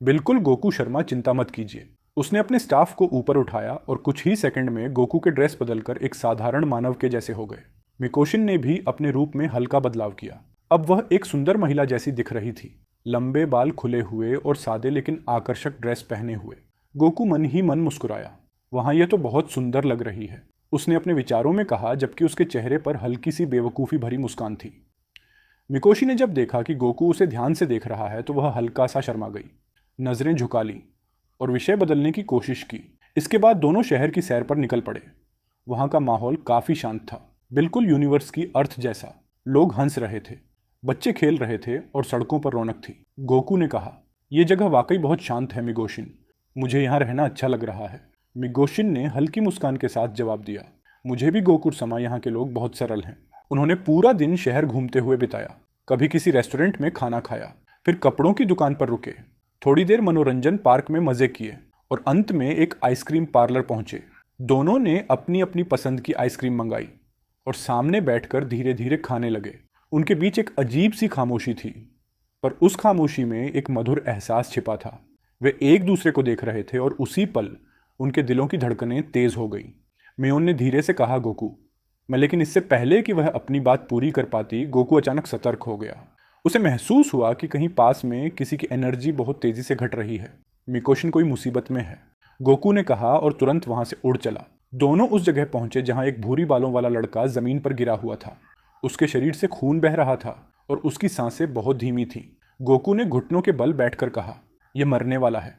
बिल्कुल गोकू शर्मा, चिंता मत कीजिए। उसने अपने स्टाफ को ऊपर उठाया और कुछ ही सेकंड में गोकू के ड्रेस बदलकर एक साधारण मानव के जैसे हो गए। मिकोशन ने भी अपने रूप में हल्का बदलाव किया। अब वह एक सुंदर महिला जैसी दिख रही थी, लंबे बाल खुले हुए और सादे लेकिन आकर्षक ड्रेस पहने हुए। गोकू मन ही मन मुस्कुराया। वहां यह तो बहुत सुंदर लग रही है, उसने अपने विचारों में कहा, जबकि उसके चेहरे पर हल्की सी बेवकूफ़ी भरी मुस्कान थी। मिकोशी ने जब देखा कि गोकू उसे ध्यान से देख रहा है, तो वह हल्का सा शर्मा गई, नजरें झुका ली और विषय बदलने की कोशिश की। इसके बाद दोनों शहर की सैर पर निकल पड़े। वहां का माहौल काफी शांत था, बिल्कुल यूनिवर्स की अर्थ जैसा। लोग हंस रहे थे, बच्चे खेल रहे थे और सड़कों पर रौनक थी। गोकू ने कहा, यह जगह वाकई बहुत शांत है मिगोशिन, मुझे यहाँ रहना अच्छा लग रहा है। मिगोशिन ने हल्की मुस्कान के साथ जवाब दिया, मुझे भी गोकू समा, यहाँ के लोग बहुत सरल हैं। उन्होंने पूरा दिन शहर घूमते हुए बिताया। कभी किसी रेस्टोरेंट में खाना खाया, फिर कपड़ों की दुकान पर रुके, थोड़ी देर मनोरंजन पार्क में मजे किए और अंत में एक आइसक्रीम पार्लर पहुंचे। दोनों ने अपनी अपनी पसंद की आइसक्रीम मंगाई और सामने बैठकर धीरे धीरे खाने लगे। उनके बीच एक अजीब सी खामोशी थी, पर उस खामोशी में एक मधुर एहसास छिपा था। वे एक दूसरे को देख रहे थे और उसी पल उनके दिलों की धड़कनें तेज हो गई। मेयोन ने धीरे से कहा, गोकू मैं, लेकिन इससे पहले कि वह अपनी बात पूरी कर पाती, गोकू अचानक सतर्क हो गया। उसे महसूस हुआ कि कहीं पास में किसी की एनर्जी बहुत तेजी से घट रही है। मिकोशिन कोई मुसीबत में है, गोकू ने कहा और तुरंत वहां से उड़ चला। दोनों उस जगह पहुंचे जहां एक भूरी बालों वाला लड़का जमीन पर गिरा हुआ था। उसके शरीर से खून बह रहा था और उसकी सांसें बहुत धीमी थीं। गोकू ने घुटनों के बल बैठकर कहा, यह मरने वाला है,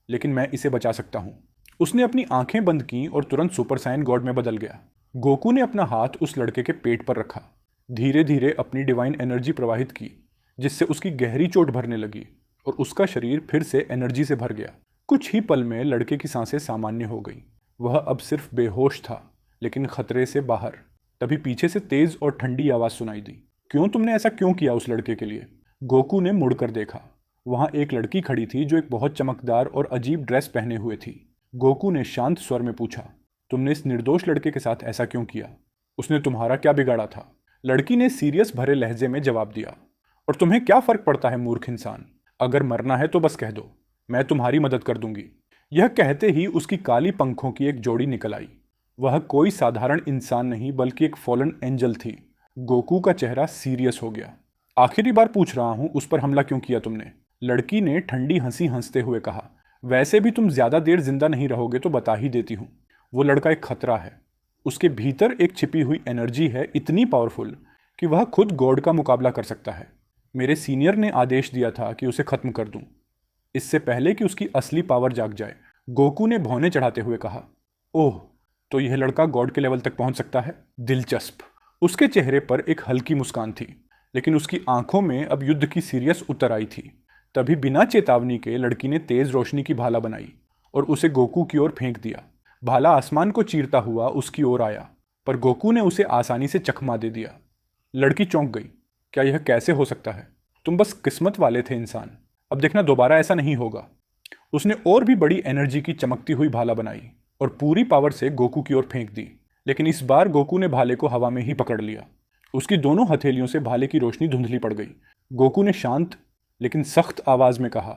लेकिन मैं इसे बचा सकता हूँ। उसने अपनी आंखें बंद की और तुरंत सुपर साइन गॉड में बदल गया। गोकू ने अपना हाथ उस लड़के के पेट पर रखा, धीरे धीरे अपनी डिवाइन एनर्जी प्रवाहित की, जिससे उसकी गहरी चोट भरने लगी और उसका शरीर फिर से एनर्जी से भर गया। कुछ ही पल में लड़के की सांसें सामान्य हो गई। वह अब सिर्फ बेहोश था, लेकिन खतरे से बाहर। तभी पीछे से तेज और ठंडी आवाज सुनाई दी। क्यों तुमने ऐसा क्यों किया उस लड़के के लिए? गोकू ने मुड़कर देखा। वहां एक लड़की खड़ी थी जो एक बहुत चमकदार और अजीब ड्रेस पहने हुए थी। गोकू ने शांत स्वर में पूछा, तुमने इस निर्दोष लड़के के साथ ऐसा क्यों किया? उसने तुम्हारा क्या बिगाड़ा था? लड़की ने सीरियस भरे लहजे में जवाब दिया, और तुम्हें क्या फर्क पड़ता है मूर्ख इंसान? अगर मरना है तो बस कह दो, मैं तुम्हारी मदद कर दूंगी। यह कहते ही उसकी काली पंखों की एक जोड़ी निकल आई। वह कोई साधारण इंसान नहीं बल्कि एक फॉलन एंजल थी। गोकू का चेहरा सीरियस हो गया। आखिरी बार पूछ रहा हूं, उस पर हमला क्यों किया तुमने? लड़की ने ठंडी हंसी हंसते हुए कहा, वैसे भी तुम ज्यादा देर जिंदा नहीं रहोगे तो बता ही देती हूं। वो लड़का एक खतरा है। उसके भीतर एक छिपी हुई एनर्जी है, इतनी पावरफुल कि वह खुद गॉड का मुकाबला कर सकता है। मेरे सीनियर ने आदेश दिया था कि उसे खत्म कर दूं, इससे पहले कि उसकी असली पावर जाग जाए। गोकू ने भौंने चढ़ाते हुए कहा, ओह, तो यह लड़का गॉड के लेवल तक पहुंच सकता है? दिलचस्प। उसके चेहरे पर एक हल्की मुस्कान थी, लेकिन उसकी आंखों में अब युद्ध की सीरियस उतर आई थी। तभी बिना चेतावनी के लड़की ने तेज रोशनी की भाला बनाई और उसे गोकू की ओर फेंक दिया। भाला आसमान को चीरता हुआ उसकी ओर आया, पर गोकू ने उसे आसानी से चकमा दे दिया। लड़की चौंक गई। क्या यह कैसे हो सकता है? तुम बस किस्मत वाले थे इंसान। अब देखना दोबारा ऐसा नहीं होगा। उसने और भी बड़ी एनर्जी की चमकती हुई भाला बनाई और पूरी पावर से गोकू की ओर फेंक दी, लेकिन इस बार गोकू ने भाले को हवा में ही पकड़ लिया। उसकी दोनों हथेलियों से भाले की रोशनी धुंधली पड़ गई। गोकू ने शांत लेकिन सख्त आवाज में कहा,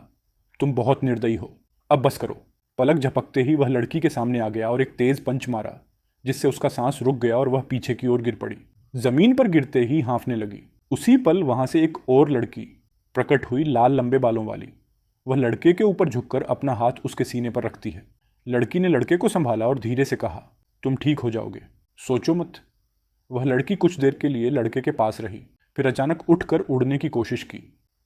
तुम बहुत निर्दयी हो, अब बस करो। पलक झपकते ही वह लड़की के सामने आ गया और एक तेज पंच मारा, जिससे उसका सांस रुक गया और वह पीछे की ओर गिर पड़ी। जमीन पर गिरते ही हाँफने लगी। उसी पल वहां से एक और लड़की प्रकट हुई, लाल लंबे बालों वाली। वह लड़के के ऊपर झुककर अपना हाथ उसके सीने पर रखती है। लड़की ने लड़के को संभाला और धीरे से कहा, तुम ठीक हो जाओगे, सोचो मत। वह लड़की कुछ देर के लिए लड़के के पास रही, फिर अचानक उठकर उड़ने की कोशिश की,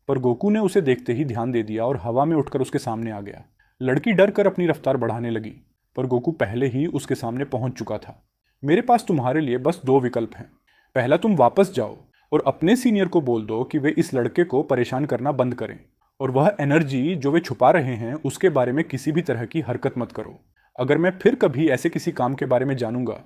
पर गोकू ने उसे देखते ही ध्यान दे दिया और हवा में उठकर उसके सामने आ गया। लड़की डर कर अपनी रफ्तार बढ़ाने लगी, पर गोकू पहले ही उसके सामने पहुंच चुका था। मेरे पास तुम्हारे लिए बस दो विकल्प हैं। पहला, तुम वापस जाओ और अपने सीनियर को बोल दो कि वे इस लड़के को परेशान करना बंद करें, और वह एनर्जी जो वे छुपा रहे हैं उसके बारे में किसी भी तरह की हरकत मत करो। अगर मैं फिर कभी ऐसे किसी काम के बारे में जानूंगा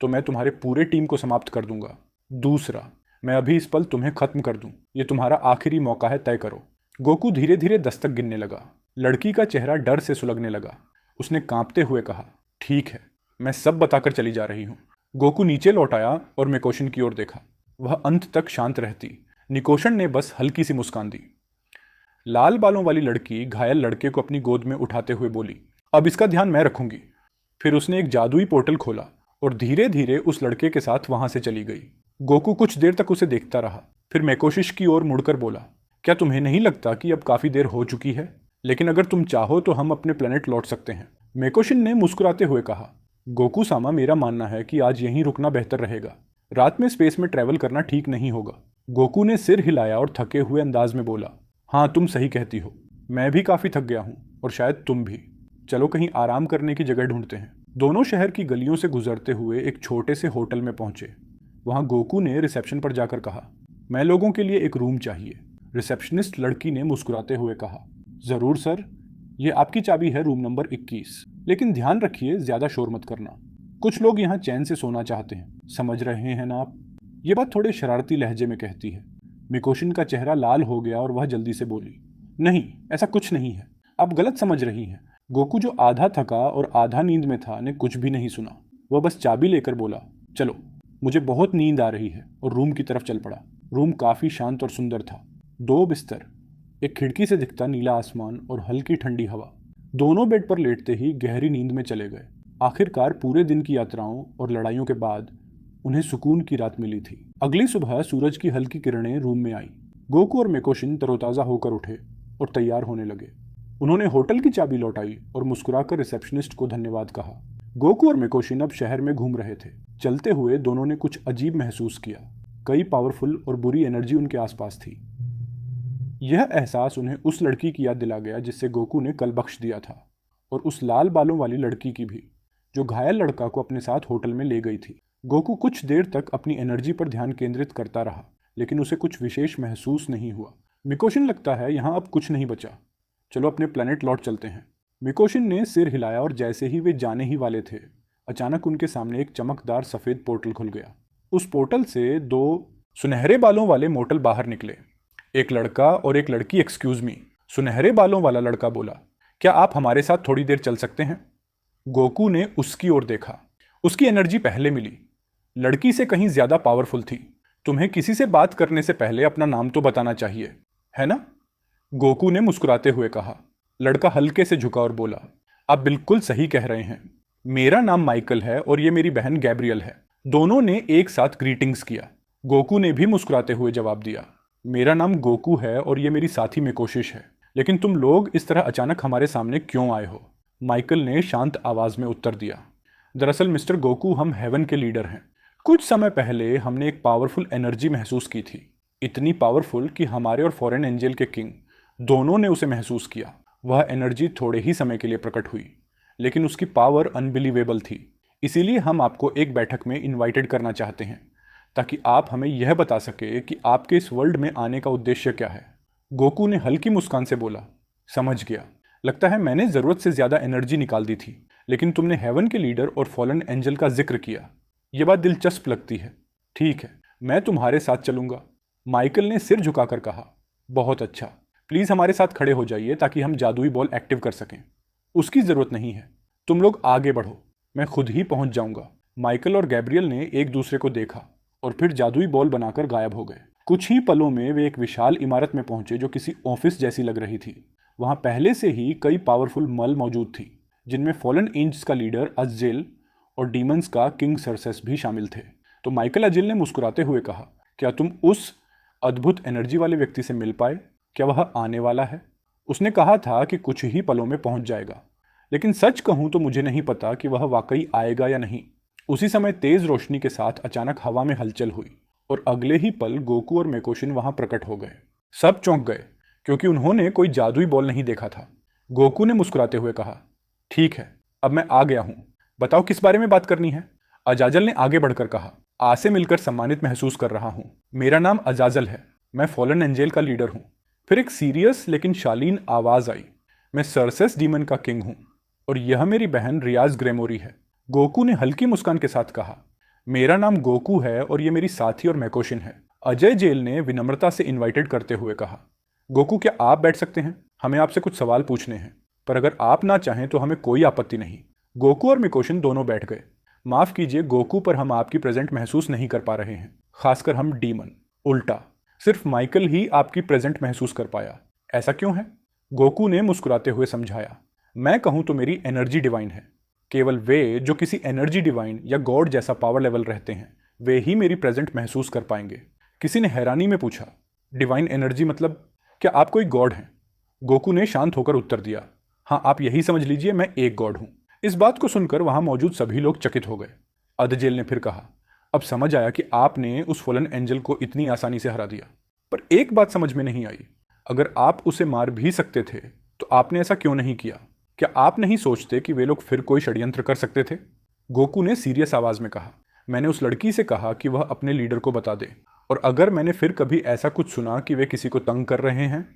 तो मैं तुम्हारे पूरे टीम को समाप्त कर दूंगा। दूसरा, मैं अभी इस पल तुम्हें खत्म कर दूं। ये तुम्हारा आखिरी मौका है, तय करो। गोकू धीरे धीरे दस्तक गिनने लगा। लड़की का चेहरा डर से सुलगने लगा। उसने कांपते हुए कहा, ठीक है, मैं सब बताकर चली जा रही हूँ। गोकू नीचे लौट आया और मेकोशन की ओर देखा। वह अंत तक शांत रहती। निकोशन ने बस हल्की सी मुस्कान दी। लाल बालों वाली लड़की घायल लड़के को अपनी गोद में उठाते हुए बोली, अब इसका ध्यान मैं रखूंगी। फिर उसने एक जादुई पोर्टल खोला और धीरे धीरे उस लड़के के साथ वहां से चली गई। गोकू कुछ देर तक उसे देखता रहा, फिर मेकोशिश की ओर मुड़कर बोला, क्या तुम्हें नहीं लगता कि अब काफी देर हो चुकी है? लेकिन अगर तुम चाहो तो हम अपने प्लेनेट लौट सकते हैं। मेकोशिन ने मुस्कुराते हुए कहा, गोकू सामा, मेरा मानना है कि आज यहीं रुकना बेहतर रहेगा। रात में स्पेस में ट्रैवल करना ठीक नहीं होगा। गोकू ने सिर हिलाया और थके हुए अंदाज में बोला, हाँ तुम सही कहती हो, मैं भी काफी थक गया हूँ और शायद तुम भी। चलो कहीं आराम करने की जगह ढूंढते हैं। दोनों शहर की गलियों से गुजरते हुए एक छोटे से होटल में पहुंचे। वहां गोकू ने रिसेप्शन पर जाकर कहा, मैं लोगों के लिए एक रूम चाहिए। रिसेप्शनिस्ट लड़की ने मुस्कुराते हुए कहा, जरूर सर, ये आपकी चाबी है रूम नंबर 21। लेकिन ध्यान रखिए, ज्यादा शोर मत करना। कुछ लोग यहाँ चैन से सोना चाहते हैं, समझ रहे हैं ना आप? ये बात थोड़े शरारती लहजे में कहती है। मिकोशिन का चेहरा लाल हो गया और वह जल्दी से बोली, नहीं, ऐसा कुछ नहीं है, आप गलत समझ रही हैं। गोकू जो आधा थका और आधा नींद में था ने कुछ भी नहीं सुना। वह बस चाबी लेकर बोला, चलो, मुझे बहुत नींद आ रही है, और रूम की तरफ चल पड़ा। रूम काफी शांत और सुंदर था। 2 बिस्तर, एक खिड़की से दिखता नीला आसमान और हल्की ठंडी हवा। दोनों बेड पर लेटते ही गहरी नींद में चले गए। आखिरकार पूरे दिन की यात्राओं और लड़ाइयों के बाद उन्हें सुकून की रात मिली थी। अगली सुबह सूरज की हल्की किरणें रूम में आई। गोकू और मेकोशिन तरोताजा होकर उठे और तैयार होने लगे। उन्होंने होटल की चाबी लौटाई और मुस्कुराकर रिसेप्शनिस्ट को धन्यवाद कहा। गोकू और मेकोशिन अब शहर में घूम रहे थे। चलते हुए दोनों ने कुछ अजीब महसूस किया। कई पावरफुल और बुरी एनर्जी उनके आसपास थी। यह एहसास उन्हें उस लड़की की याद दिला गया जिससे गोकू ने कल बख्श दिया था, और उस लाल बालों वाली लड़की की भी, जो घायल लड़का को अपने साथ होटल में ले गई थी। गोकू कुछ देर तक अपनी एनर्जी पर ध्यान केंद्रित करता रहा, लेकिन उसे कुछ विशेष महसूस नहीं हुआ। मिकोशिन, लगता है यहाँ अब कुछ नहीं बचा, चलो अपने प्लेनेट लौट चलते हैं। मिकोशिन ने सिर हिलाया और जैसे ही वे जाने ही वाले थे, अचानक उनके सामने एक चमकदार सफ़ेद पोर्टल खुल गया। उस पोर्टल से दो सुनहरे बालों वाले मोर्टल बाहर निकले, एक लड़का और एक लड़की। एक्सक्यूज़ मी, सुनहरे बालों वाला लड़का बोला, क्या आप हमारे साथ थोड़ी देर चल सकते हैं? गोकू ने उसकी ओर देखा। उसकी एनर्जी पहले मिली, लड़की से कहीं ज्यादा पावरफुल थी। तुम्हें किसी से बात करने से पहले अपना नाम तो बताना चाहिए, है ना? गोकू ने मुस्कुराते हुए कहा। लड़का हल्के से झुका और बोला, आप बिल्कुल सही कह रहे हैं, मेरा नाम माइकल है और ये मेरी बहन गैब्रियल है। दोनों ने एक साथ ग्रीटिंग्स किया। गोकू ने भी मुस्कुराते हुए जवाब दिया, मेरा नाम गोकू है और ये मेरी साथी में कोशिश है। लेकिन तुम लोग इस तरह अचानक हमारे सामने क्यों आए हो? माइकल ने शांत आवाज में उत्तर दिया, दरअसल मिस्टर गोकू, हम हेवन के लीडर हैं। कुछ समय पहले हमने एक पावरफुल एनर्जी महसूस की थी, इतनी पावरफुल कि हमारे और फॉरेन एंजल के किंग दोनों ने उसे महसूस किया। वह एनर्जी थोड़े ही समय के लिए प्रकट हुई, लेकिन उसकी पावर अनबिलीवेबल थी। इसीलिए हम आपको एक बैठक में इनवाइटेड करना चाहते हैं, ताकि आप हमें यह बता सके कि आपके इस वर्ल्ड में आने का उद्देश्य क्या है। गोकू ने हल्की मुस्कान से बोला, समझ गया, लगता है मैंने ज़रूरत से ज़्यादा एनर्जी निकाल दी थी, लेकिन तुमने हेवन के लीडर और फॉलन एंजल का जिक्र किया, यह बात दिलचस्प लगती है। ठीक है, मैं तुम्हारे साथ चलूंगा। माइकल ने सिर झुकाकर कहा, बहुत अच्छा, प्लीज़ हमारे साथ खड़े हो जाइए ताकि हम जादुई बॉल एक्टिव कर सकें। उसकी ज़रूरत नहीं है, तुम लोग आगे बढ़ो, मैं खुद ही पहुंच जाऊंगा। माइकल और गैब्रियल ने एक दूसरे को देखा और फिर जादुई बॉल बनाकर गायब हो गए। कुछ ही पलों में वे एक विशाल इमारत में पहुंचे जो किसी ऑफिस जैसी लग रही थी। वहां पहले से ही कई पावरफुल मल मौजूद थी, जिनमें फॉलन एंजल्स का लीडर अज़जेल और डीमंस का किंग सरसेस भी शामिल थे। तो माइकल अज़जेल ने मुस्कुराते हुए कहा, क्या तुम उस अद्भुत एनर्जी वाले व्यक्ति से मिल पाए? क्या वह आने वाला है? उसने कहा था कि कुछ ही पलों में पहुंच जाएगा, लेकिन सच कहूं तो मुझे नहीं पता कि वह वाकई आएगा या नहीं। उसी समय तेज रोशनी के साथ अचानक हवा में हलचल हुई और अगले ही पल गोकू और मेकोशिन वहां प्रकट हो गए। सब चौंक गए क्योंकि उन्होंने कोई जादुई बॉल नहीं देखा था। गोकू ने मुस्कुराते हुए कहा, ठीक है, अब मैं आ गया हूं, बताओ किस बारे में बात करनी है? अजाजल ने आगे बढ़कर कहा, आज से मिलकर सम्मानित महसूस कर रहा हूं। मेरा नाम अजाजल है, मैं फॉलन एंजल का लीडर हूं। फिर एक सीरियस लेकिन शालीन आवाज आई, मैं सरसेस डीमन का किंग हूं और यह मेरी बहन रियाज ग्रेमोरी है। गोकू ने हल्की मुस्कान के साथ कहा, मेरा नाम गोकू है और ये मेरी साथी और मैकोशिन है। अजय जेल ने विनम्रता से इनवाइटेड करते हुए कहा, गोकू क्या आप बैठ सकते हैं? हमें आपसे कुछ सवाल पूछने हैं, पर अगर आप ना चाहें तो हमें कोई आपत्ति नहीं। गोकू और मिकोशिन दोनों बैठ गए। माफ कीजिए गोकू, पर हम आपकी प्रेजेंट महसूस नहीं कर पा रहे हैं, खासकर हम डीमन। उल्टा सिर्फ माइकल ही आपकी प्रेजेंट महसूस कर पाया। ऐसा क्यों है? गोकू ने मुस्कुराते हुए समझाया, मैं कहूं तो मेरी एनर्जी डिवाइन है। केवल वे जो किसी एनर्जी डिवाइन या गॉड जैसा पावर लेवल रहते हैं, वे ही मेरी प्रेजेंट महसूस कर पाएंगे। किसी ने हैरानी में पूछा, डिवाइन एनर्जी मतलब क्या आप कोई गॉड हैं? गोकू ने शांत होकर उत्तर दिया, हाँ, आप यही समझ लीजिए, मैं एक गॉड हूं। इस बात को सुनकर वहां मौजूद सभी लोग चकित हो गए। अदजेल ने फिर कहा, अब समझ आया कि आपने उस फॉलन एंजल को इतनी आसानी से हरा दिया, पर एक बात समझ में नहीं आई, अगर आप उसे मार भी सकते थे तो आपने ऐसा क्यों नहीं किया? क्या आप नहीं सोचते कि वे लोग फिर कोई षड्यंत्र कर सकते थे? गोकू ने सीरियस आवाज में कहा, मैंने उस लड़की से कहा कि वह अपने लीडर को बता दे, और अगर मैंने फिर कभी ऐसा कुछ सुना कि वे किसी को तंग कर रहे हैं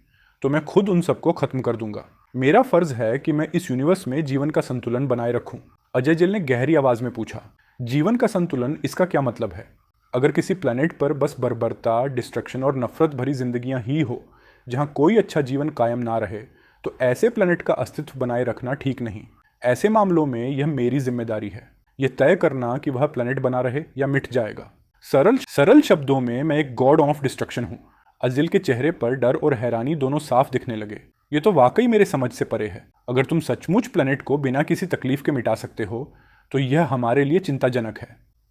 तो मैं खुद उन सबको खत्म कर दूंगा। मेरा फर्ज है कि मैं इस यूनिवर्स में जीवन का संतुलन बनाए रखूं। अजय जेल ने गहरी आवाज में पूछा, जीवन का संतुलन, इसका क्या मतलब है? अगर किसी प्लेनेट पर बस बर्बरता, डिस्ट्रक्शन और नफरत भरी जिंदगियां ही हो जहां कोई अच्छा जीवन कायम ना रहे, तो ऐसे प्लेनेट का अस्तित्व बनाए रखना ठीक नहीं। ऐसे मामलों में यह मेरी जिम्मेदारी है, यह तय करना कि वह प्लेनेट बना रहे या मिट जाएगा। सरल शब्दों में, मैं एक गॉड ऑफ डिस्ट्रक्शन हूं। अज़िल के चेहरे पर डर और हैरानी दोनों साफ दिखने लगे। ये तो वाकई मेरे समझ से परे है। अगर तुम सचमुच प्लेनेट को बिना किसी तकलीफ के मिटा सकते हो तो यह हमारे लिए चिंताजनक है।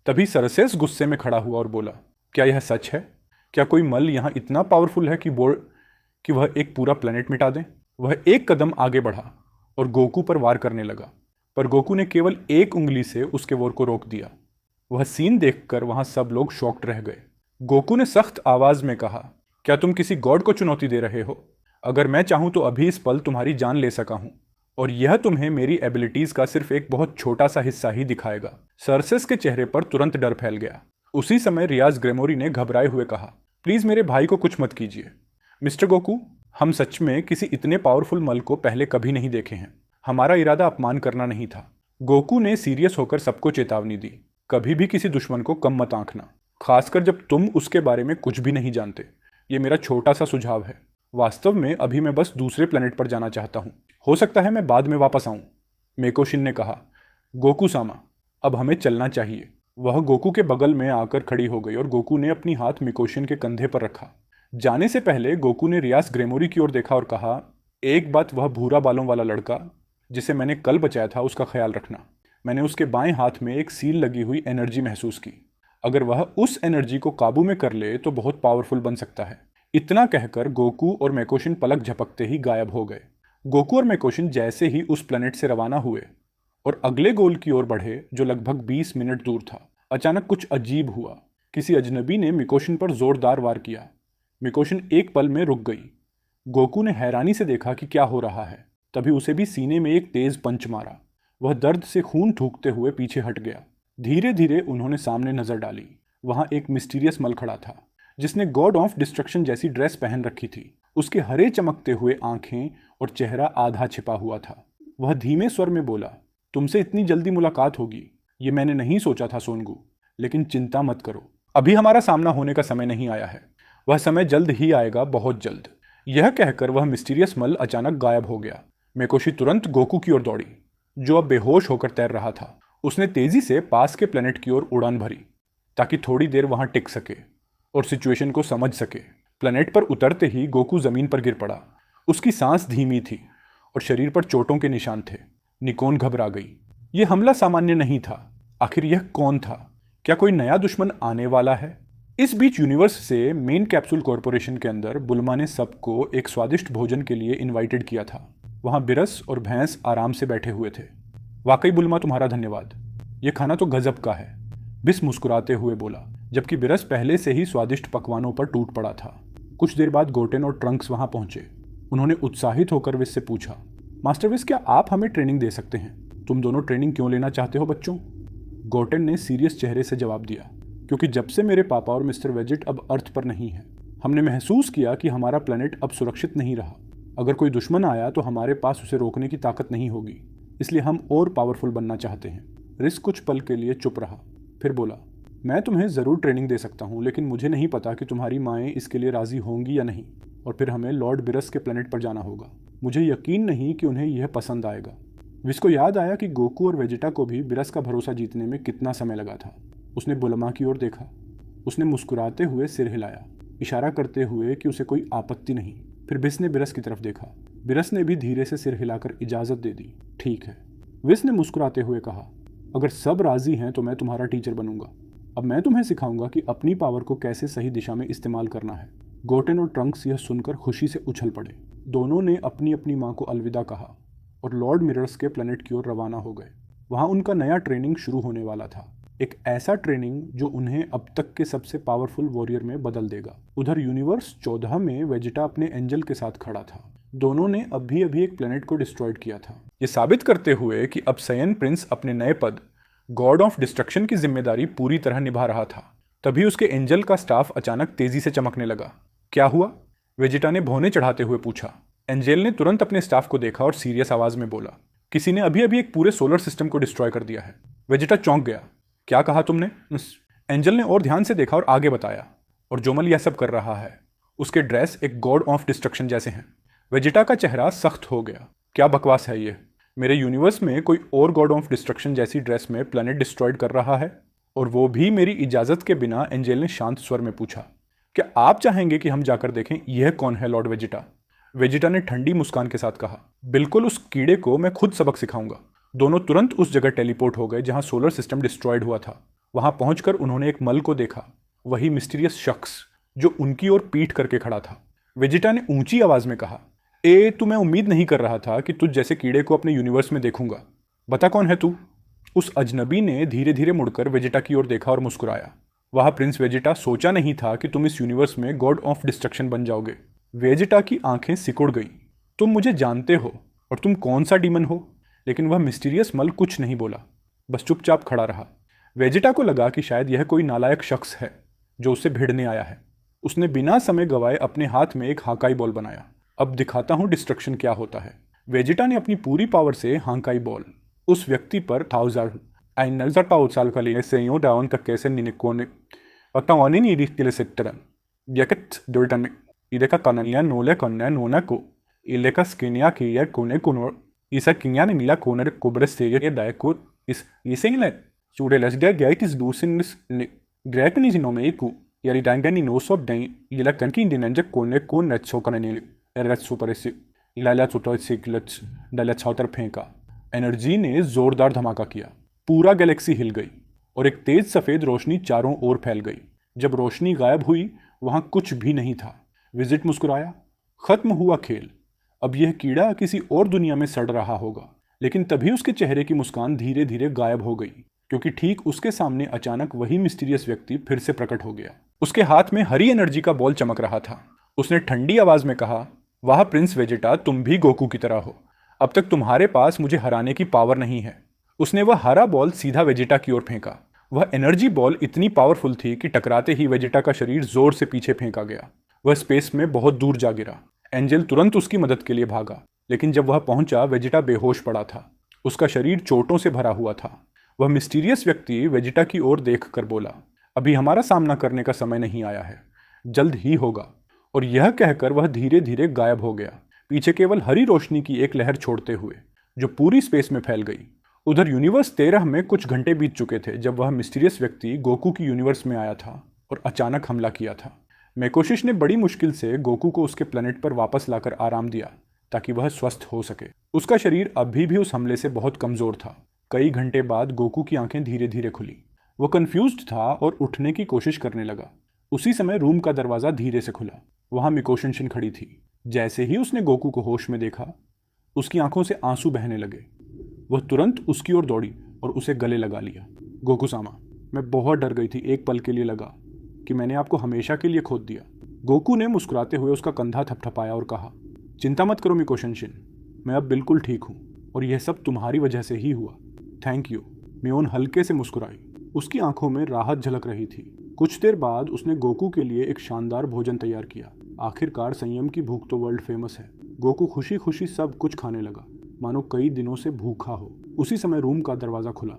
तभी सरसेस गुस्से में खड़ा हुआ और बोला, क्या यह सच है? क्या कोई मल यहाँ इतना पावरफुल है कि वह एक पूरा प्लेनेट मिटा दें? वह एक कदम आगे बढ़ा और गोकू पर वार करने लगा, पर गोकू ने केवल एक उंगली से उसके वार को रोक दिया। वह सीन देखकर वहां सब लोग शॉक्ड रह गए। गोकू ने सख्त आवाज में कहा, क्या तुम किसी गॉड को चुनौती दे रहे हो? अगर मैं चाहूं तो अभी इस पल तुम्हारी जान ले सका हूं, और यह तुम्हें मेरी एबिलिटीज का सिर्फ एक बहुत छोटा सा हिस्सा ही दिखाएगा। सर्सेस के चेहरे पर तुरंत डर फैल गया। उसी समय रियाज ग्रेमोरी ने घबराए हुए कहा, प्लीज मेरे भाई को कुछ मत कीजिए। मिस्टर गोकू, हम सच में किसी इतने पावरफुल मल को पहले कभी नहीं देखे हैं। हमारा इरादा अपमान करना नहीं था। गोकू ने सीरियस होकर सबको चेतावनी दी, कभी भी किसी दुश्मन को कम मत आंकना, खासकर जब तुम उसके बारे में कुछ भी नहीं जानते। ये मेरा छोटा सा सुझाव है। वास्तव में अभी मैं बस दूसरे प्लेनेट पर जाना चाहता हूँ। हो सकता है मैं बाद में वापस आऊँ। मेकोशिन ने कहा, गोकू सामा, अब हमें चलना चाहिए। वह गोकू के बगल में आकर खड़ी हो गई और गोकू ने अपनी हाथ मिकोशिन के कंधे पर रखा। जाने से पहले गोकू ने रियाज ग्रेमोरी की ओर देखा और कहा, एक बात, वह भूरा बालों वाला लड़का जिसे मैंने कल बचाया था उसका ख्याल रखना। मैंने उसके बाएं हाथ में एक सील लगी हुई एनर्जी महसूस की। अगर वह उस एनर्जी को काबू में कर ले तो बहुत पावरफुल बन सकता है। इतना कहकर गोकू और मेकोशिन पलक झपकते ही गायब हो गए। गोकू और मेकोशिन जैसे ही उस प्लेनेट से रवाना हुए और अगले गोल की ओर बढ़े, जो लगभग 20 मिनट दूर था, अचानक कुछ अजीब हुआ। किसी अजनबी ने मिकोशिन पर जोरदार वार किया। मिकोशिन एक पल में रुक गई। गोकू ने हैरानी से देखा कि क्या हो रहा है। तभी उसे भी सीने में एक तेज पंच मारा। वह दर्द से खून थूकते हुए पीछे हट गया। धीरे धीरे उन्होंने सामने नजर डाली। वहां एक मिस्टीरियस मल खड़ा था, जिसने गॉड ऑफ डिस्ट्रक्शन जैसी ड्रेस पहन रखी थी। उसके हरे चमकते हुए आंखें और चेहरा आधा छिपा हुआ था। वह धीमे स्वर में बोला, तुमसे इतनी जल्दी मुलाकात होगी, ये मैंने नहीं सोचा था सोनगू, लेकिन चिंता मत करो, अभी हमारा सामना होने का समय नहीं आया है। वह समय जल्द ही आएगा, बहुत जल्द। यह कहकर वह मिस्टीरियस मल अचानक गायब हो गया। मेकोशी तुरंत गोकू की ओर दौड़ी, जो अब बेहोश होकर तैर रहा था। उसने तेजी से पास के प्लेनेट की ओर उड़ान भरी, ताकि थोड़ी देर वहां टिक सके और सिचुएशन को समझ सके। प्लेनेट पर उतरते ही गोकू जमीन पर गिर पड़ा। उसकी सांस धीमी थी और शरीर पर चोटों के निशान थे। निकोन घबरा गई। यह हमला सामान्य नहीं था। आखिर यह कौन था? क्या कोई नया दुश्मन आने वाला है? इस बीच यूनिवर्स से मेन कैप्सूल कॉरपोरेशन के अंदर बुल्मा ने सबको एक स्वादिष्ट भोजन के लिए इनवाइटेड किया था। वहां बिरस और भैंस आराम से बैठे हुए थे। वाकई बुल्मा, तुम्हारा धन्यवाद। यह खाना तो गजब का है, बिस मुस्कुराते हुए बोला, जबकि बिरस पहले से ही स्वादिष्ट पकवानों पर टूट पड़ा था। कुछ देर बाद गोटेन और ट्रंक्स वहां पहुंचे। उन्होंने उत्साहित होकर विस से पूछा, मास्टर विस, क्या आप हमें ट्रेनिंग दे सकते हैं? तुम दोनों ट्रेनिंग क्यों लेना चाहते हो बच्चों? गोटेन ने सीरियस चेहरे से जवाब दिया, क्योंकि जब से मेरे पापा और मिस्टर वेजिट अब अर्थ पर नहीं है, हमने महसूस किया कि हमारा प्लेनेट अब सुरक्षित नहीं रहा। अगर कोई दुश्मन आया तो हमारे पास उसे रोकने की ताकत नहीं होगी, इसलिए हम और पावरफुल बनना चाहते हैं। रिस कुछ पल के लिए चुप रहा, फिर बोला, मैं तुम्हें ज़रूर ट्रेनिंग दे सकता हूँ, लेकिन मुझे नहीं पता कि तुम्हारी माएँ इसके लिए राज़ी होंगी या नहीं। और फिर हमें लॉर्ड बिरस के प्लेनेट पर जाना होगा। मुझे यकीन नहीं कि उन्हें यह पसंद आएगा। विस को याद आया कि गोकू और वेजिटा को भी बिरस का भरोसा जीतने में कितना समय लगा था। उसने बुल्मा की ओर देखा। उसने मुस्कुराते हुए सिर हिलाया, इशारा करते हुए कि उसे कोई आपत्ति नहीं। फिर बिस ने बिरस की तरफ देखा। बिरस ने भी धीरे से सिर हिलाकर इजाज़त दे दी। ठीक है, विस ने मुस्कुराते हुए कहा, अगर सब राज़ी हैं तो मैं तुम्हारा टीचर बनूंगा। अब मैं तुम्हें सिखाऊंगा कि अपनी पावर को कैसे सही दिशा में इस्तेमाल करना है। गोटेन और ट्रंक्स यह सुनकर खुशी से उछल पड़े। दोनों ने अपनी अपनी माँ को अलविदा कहा और लॉर्ड मिरर्स के प्लेनेट की ओर रवाना हो गए। वहाँ उनका नया ट्रेनिंग शुरू होने वाला था, एक ऐसा ट्रेनिंग जो उन्हें अब तक के सबसे पावरफुल वॉरियर में बदल देगा। उधर यूनिवर्स 14 में वेजिटा अपने एंजल के साथ खड़ा था। दोनों ने अभी अभी एक प्लेनेट को डिस्ट्रॉयड किया था, ये साबित करते हुए कि अब सयन प्रिंस अपने नए पद गॉड ऑफ डिस्ट्रक्शन की जिम्मेदारी पूरी तरह निभा रहा था। तभी उसके एंजल का स्टाफ अचानक तेजी से चमकने लगा। क्या हुआ? वेजिटा ने भौने चढ़ाते हुए पूछा। एंजेल ने तुरंत अपने स्टाफ को देखा और सीरियस आवाज में बोला, किसी ने अभी अभी एक पूरे सोलर सिस्टम को डिस्ट्रॉय कर दिया है। वेजिटा चौंक गया। क्या कहा तुमने? एंजल ने और ध्यान से देखा और आगे बताया, और जोमल यह सब कर रहा है। उसके ड्रेस एक गॉड ऑफ डिस्ट्रक्शन जैसे हैं। वेजिटा का चेहरा सख्त हो गया। क्या बकवास है ये? मेरे यूनिवर्स में कोई और गॉड ऑफ डिस्ट्रक्शन जैसी ड्रेस में प्लेनेट डिस्ट्रॉयड कर रहा है, और वो भी मेरी इजाजत के बिना? एंजेल ने शांत स्वर में पूछा। क्या आप चाहेंगे कि हम जाकर देखें यह कौन है लॉर्ड वेजिटा? वेजिटा ने ठंडी मुस्कान के साथ कहा, बिल्कुल, उस कीड़े को मैं खुद सबक सिखाऊंगा। दोनों तुरंत उस जगह टेलीपोर्ट हो गए जहां सोलर सिस्टम डिस्ट्रॉयड हुआ था। वहां पहुंचकर उन्होंने एक मल को देखा, वही मिस्टीरियस शख्स जो उनकी ओर पीठ करके खड़ा था। वेजिटा ने ऊंची आवाज में कहा, तू, मैं उम्मीद नहीं कर रहा था कि तुझ जैसे कीड़े को अपने यूनिवर्स में देखूंगा। बता कौन है तू? उस अजनबी ने धीरे धीरे मुड़कर वेजिटा की ओर देखा और मुस्कुराया। वह प्रिंस वेजिटा सोचा नहीं था कि तुम इस यूनिवर्स में गॉड ऑफ डिस्ट्रक्शन बन जाओगे। वेजिटा की आंखें सिकुड़ गई। तुम मुझे जानते हो और तुम कौन सा डीमन हो? लेकिन वह मिस्टीरियस मल कुछ नहीं बोला, बस चुपचाप खड़ा रहा। वेजिटा को लगा कि शायद यह कोई नालायक शख्स है जो उससे भिड़ने आया है। उसने बिना समय गवाए अपने हाथ में एक हाकाई बॉल बनाया। अब दिखाता हूं डिस्ट्रक्शन क्या होता है। वेजिटा ने अपनी पूरी पावर से हाकाई बॉल उस व्यक्ति पर फेंका। एनर्जी ने जोरदार धमाका किया। पूरा गैलेक्सी हिल गई और एक तेज सफेद रोशनी चारों ओर फैल गई। जब रोशनी गायब हुई वहां कुछ भी नहीं था। विजिट मुस्कुराया। खत्म हुआ खेल। अब यह कीड़ा किसी और दुनिया में सड़ रहा होगा। लेकिन तभी उसके चेहरे की मुस्कान धीरे धीरे गायब हो गई, क्योंकि ठीक उसके सामने अचानक वही मिस्टीरियस व्यक्ति फिर से प्रकट हो गया। उसके हाथ में हरी एनर्जी का बॉल चमक रहा था। उसने ठंडी आवाज में कहा, वाह प्रिंस वेजिटा, तुम भी गोकू की तरह हो। अब तक तुम्हारे पास मुझे हराने की पावर नहीं है। उसने वह हरा बॉल सीधा वेजिटा की ओर फेंका। वह एनर्जी बॉल इतनी पावरफुल थी कि टकराते ही वेजिटा का शरीर जोर से पीछे फेंका गया। वह स्पेस में बहुत दूर जा गिरा। एंजल तुरंत उसकी मदद के लिए भागा, लेकिन जब वह पहुंचा वेजिटा बेहोश पड़ा था। उसका शरीर चोटों से भरा हुआ था। वह मिस्टीरियस व्यक्ति वेजिटा की ओर देखकर बोला, अभी हमारा सामना करने का समय नहीं आया है, जल्द ही होगा। और यह कहकर वह धीरे धीरे गायब हो गया, पीछे केवल हरी रोशनी की एक लहर छोड़ते हुए जो पूरी स्पेस में फैल गई। उधर यूनिवर्स 13 में कुछ घंटे बीत चुके थे जब वह मिस्टीरियस व्यक्ति गोकू की यूनिवर्स में आया था और अचानक हमला किया था। मेकोशिश ने बड़ी मुश्किल से गोकू को उसके प्लेनेट पर वापस लाकर आराम दिया ताकि वह स्वस्थ हो सके। उसका शरीर अभी भी उस हमले से बहुत कमजोर था। कई घंटे बाद गोकू की आंखें धीरे धीरे खुली। वो कंफ्यूज्ड था और उठने की कोशिश करने लगा। उसी समय रूम का दरवाजा धीरे से खुला। वहां मिकोशिन खड़ी थी। जैसे ही उसने गोकू को होश में देखा, उसकी आंखों से आंसू बहने लगे। वह तुरंत उसकी ओर दौड़ी और उसे गले लगा लिया। गोकू सामा, मैं बहुत डर गई थी। एक पल के लिए लगा कि मैंने आपको हमेशा के लिए खो दिया। गोकू ने मुस्कुराते हुए उसका कंधा थपथपाया और कहा, चिंता मत करो मिकोशिन, मैं अब बिल्कुल ठीक हूँ और यह सब तुम्हारी वजह से ही हुआ। Thank you. मियोन हल्के से मुस्कुराई। उसकी आंखों में राहत झलक रही थी। कुछ देर बाद उसने गोकू के लिए एक शानदार भोजन तैयार किया। आखिरकार संयम की भूख तो वर्ल्ड फेमस है। गोकू खुशी खुशी सब कुछ खाने लगा, मानो कई दिनों से भूखा हो। उसी समय रूम का दरवाजा खुला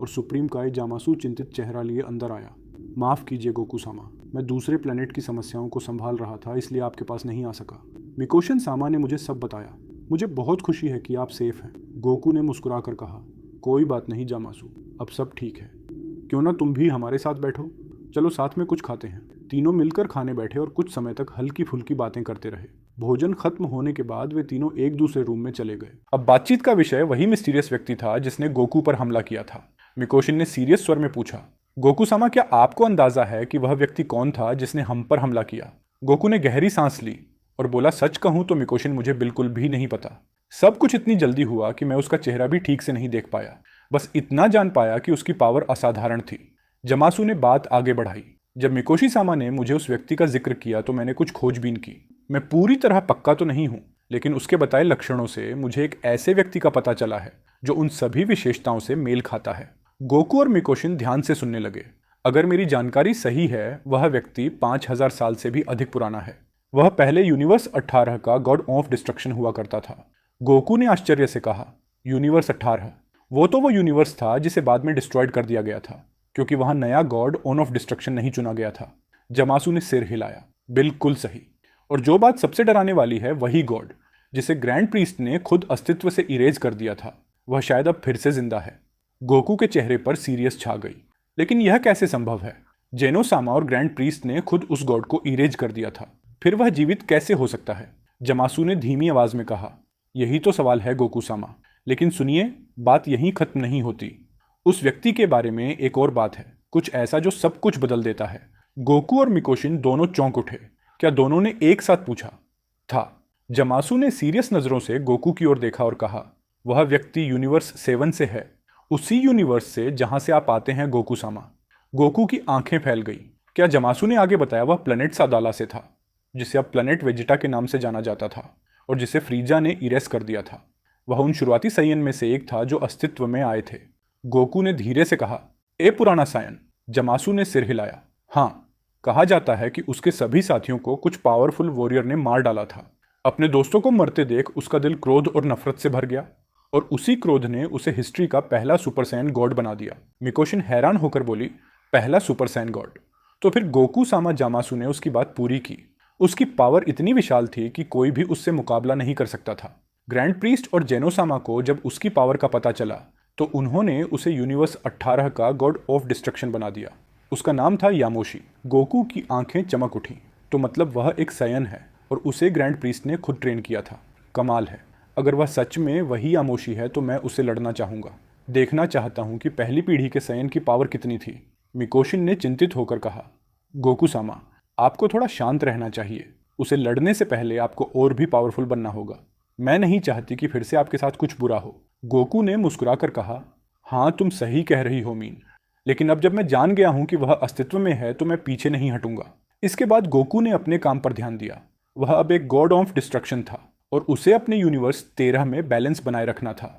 और सुप्रीम काय जामासू चिंतित चेहरा लिए अंदर आया। माफ कीजिए गोकू सामा, मैं दूसरे प्लेनेट की समस्याओं को संभाल रहा था, इसलिए आपके पास नहीं आ सका। मिकोशिन सामा ने मुझे सब बताया। मुझे बहुत खुशी है कि आप सेफ हैं। गोकू ने मुस्कुरा कर कहा, कोई बात नहीं जामासू, अब सब ठीक है। क्यों ना तुम भी हमारे साथ बैठो, चलो साथ में कुछ खाते हैं। तीनों मिलकर खाने बैठे और कुछ समय तक हल्की फुल्की बातें करते रहे। भोजन खत्म होने के बाद वे तीनों एक दूसरे रूम में चले गए। अब बातचीत का विषय वही मिस्टीरियस व्यक्ति था जिसने गोकू पर हमला किया था। मिकोशिन ने सीरियस स्वर में पूछा, गोकू सामा, क्या आपको अंदाजा है कि वह व्यक्ति कौन था जिसने हम पर हमला किया? गोकू ने गहरी सांस ली और बोला, सच कहूं तो मिकोशिन, मुझे बिल्कुल भी नहीं पता। सब कुछ इतनी जल्दी हुआ कि मैं उसका चेहरा भी ठीक से नहीं देख पाया। बस इतना जान पाया कि उसकी पावर असाधारण थी। जमासू ने बात आगे बढ़ाई, जब मिकोशी सामा ने मुझे उस व्यक्ति का जिक्र किया तो मैंने कुछ खोजबीन की। मैं पूरी तरह पक्का तो नहीं हूं, लेकिन उसके बताए लक्षणों से मुझे एक ऐसे व्यक्ति का पता चला है जो उन सभी विशेषताओं से मेल खाता है। गोकू और मिकोशिन ध्यान से सुनने लगे। अगर मेरी जानकारी सही है, वह व्यक्ति 5000 साल से भी अधिक पुराना है। वह पहले यूनिवर्स 18 का गॉड ऑफ डिस्ट्रक्शन हुआ करता था। गोकू ने आश्चर्य से कहा, यूनिवर्स 18? वो तो वो यूनिवर्स था जिसे बाद में डिस्ट्रॉयड कर दिया गया था, क्योंकि वहां नया गॉड ऑन ऑफ डिस्ट्रक्शन नहीं चुना गया था। जमासू ने सिर हिलाया, बिल्कुल सही। और जो बात सबसे डराने वाली है, वही गॉड जिसे ग्रैंड प्रीस्ट ने खुद अस्तित्व से इरेज कर दिया था, वह शायद अब फिर से जिंदा है। गोकू के चेहरे पर सीरियस छा गई। लेकिन यह कैसे संभव है? जेनो सामा और ग्रैंड प्रीस्ट ने खुद उस गॉड को इरेज कर दिया था, फिर वह जीवित कैसे हो सकता है? जमासू ने धीमी आवाज में कहा, यही तो सवाल है गोकू सामा। लेकिन सुनिए, बात यहीं खत्म नहीं होती। उस व्यक्ति के बारे में एक और बात है, कुछ ऐसा जो सब कुछ बदल देता है। गोकू और मिकोशिन दोनों चौंक उठे। क्या दोनों ने एक साथ पूछा? था। जमासू ने सीरियस नजरों से गोकू की ओर देखा और कहा, वह व्यक्ति यूनिवर्स 7 से है, उसी यूनिवर्स से जहां से आप आते हैं गोकू सामा। गोकू की आंखें फैल गई। क्या जमासू ने आगे बताया वह प्लेनेट सादाला से था, जिसे अब प्लेनेट वेजिटा के नाम से जाना जाता था और जिसे फ्रीजा ने इरेज कर दिया था। वह उन शुरुआती सायन में से एक था जो अस्तित्व में आए थे। गोकू ने धीरे से कहा, ए पुराना सायन। जमासू ने सिर हिलाया। हाँ, कहा जाता है कि उसके सभी साथियों को कुछ पावरफुल वॉरियर ने मार डाला था। अपने दोस्तों को मरते देख उसका दिल क्रोध और नफरत से भर गया और उसी क्रोध ने उसे हिस्ट्री का पहला सुपर सैयन गॉड बना दिया। मिकोशिन हैरान होकर बोली, पहला सुपर सैयन गॉड? तो फिर गोकू सामा जामासू ने उसकी बात पूरी की। उसकी पावर इतनी विशाल थी कि कोई भी उससे मुकाबला नहीं कर सकता था। ग्रैंड प्रीस्ट और जेनोसामा को जब उसकी पावर का पता चला तो उन्होंने उसे यूनिवर्स 18 का गॉड ऑफ डिस्ट्रक्शन बना दिया। उसका नाम था यामोशी। गोकू की आंखें चमक उठीं। तो मतलब वह एक सायन है और उसे ग्रैंड प्रीस्ट ने खुद ट्रेन किया था। कमाल है। अगर वह सच में वही यामोशी है तो मैं उसे लड़ना चाहूँगा। देखना चाहता हूँ कि पहली पीढ़ी के सायन की पावर कितनी थी। मिकोशिन ने चिंतित होकर कहा, गोकू सामा, आपको थोड़ा शांत रहना चाहिए। उसे लड़ने से पहले आपको और भी पावरफुल बनना होगा। मैं नहीं चाहती कि फिर से आपके साथ कुछ बुरा हो। गोकू ने मुस्कुराकर कहा, हाँ तुम सही कह रही हो मीन, लेकिन अब जब मैं जान गया हूं कि वह अस्तित्व में है तो मैं पीछे नहीं हटूंगा। इसके बाद गोकू ने अपने काम पर ध्यान दिया। वह अब एक गॉड ऑफ डिस्ट्रक्शन था और उसे अपने यूनिवर्स 13 में बैलेंस बनाए रखना था।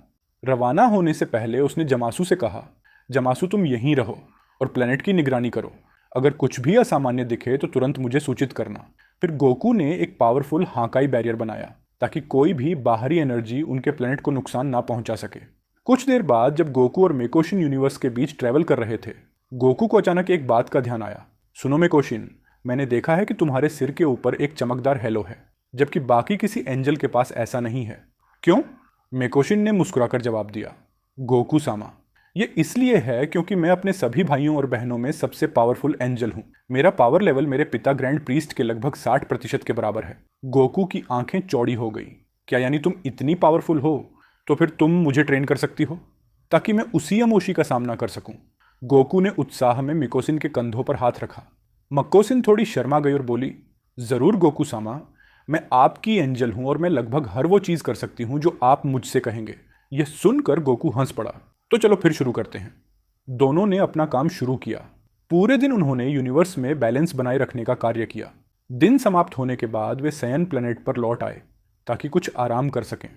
रवाना होने से पहले उसने जमासू से कहा, जमासू तुम यहीं रहो और प्लेनेट की निगरानी करो। अगर कुछ भी असामान्य दिखे तो तुरंत मुझे सूचित करना। फिर गोकू ने एक पावरफुल हाकाई बैरियर बनाया ताकि कोई भी बाहरी एनर्जी उनके प्लेनेट को नुकसान ना पहुंचा सके। कुछ देर बाद जब गोकू और मेकोशिन यूनिवर्स के बीच ट्रैवल कर रहे थे, गोकू को अचानक एक बात का ध्यान आया। सुनो मेकोशिन, मैंने देखा है कि तुम्हारे सिर के ऊपर एक चमकदार हेलो है, जबकि बाकी किसी एंजल के पास ऐसा नहीं है। क्यों? मेकोशिन ने मुस्कुराकर जवाब दिया, गोकू सामा, ये इसलिए है क्योंकि मैं अपने सभी भाइयों और बहनों में सबसे पावरफुल एंजल हूँ। मेरा पावर लेवल मेरे पिता ग्रैंड प्रीस्ट के लगभग 60% के बराबर है। गोकू की आंखें चौड़ी हो गई। क्या यानी तुम इतनी पावरफुल हो? तो फिर तुम मुझे ट्रेन कर सकती हो ताकि मैं उसी यामोशी का सामना कर सकूं। गोकू ने उत्साह में मिकोशिन के कंधों पर हाथ रखा। मकोशिन थोड़ी शर्मा गई और बोली, जरूर गोकू सामा, मैं आपकी एंजल हूं और मैं लगभग हर वो चीज कर सकती हूं जो आप मुझसे कहेंगे। यह सुनकर गोकू हंस पड़ा। तो चलो फिर शुरू करते हैं। दोनों ने अपना काम शुरू किया। पूरे दिन उन्होंने यूनिवर्स में बैलेंस बनाए रखने का कार्य किया। दिन समाप्त होने के बाद वे सैयन प्लेनेट पर लौट आए ताकि कुछ आराम कर सकें।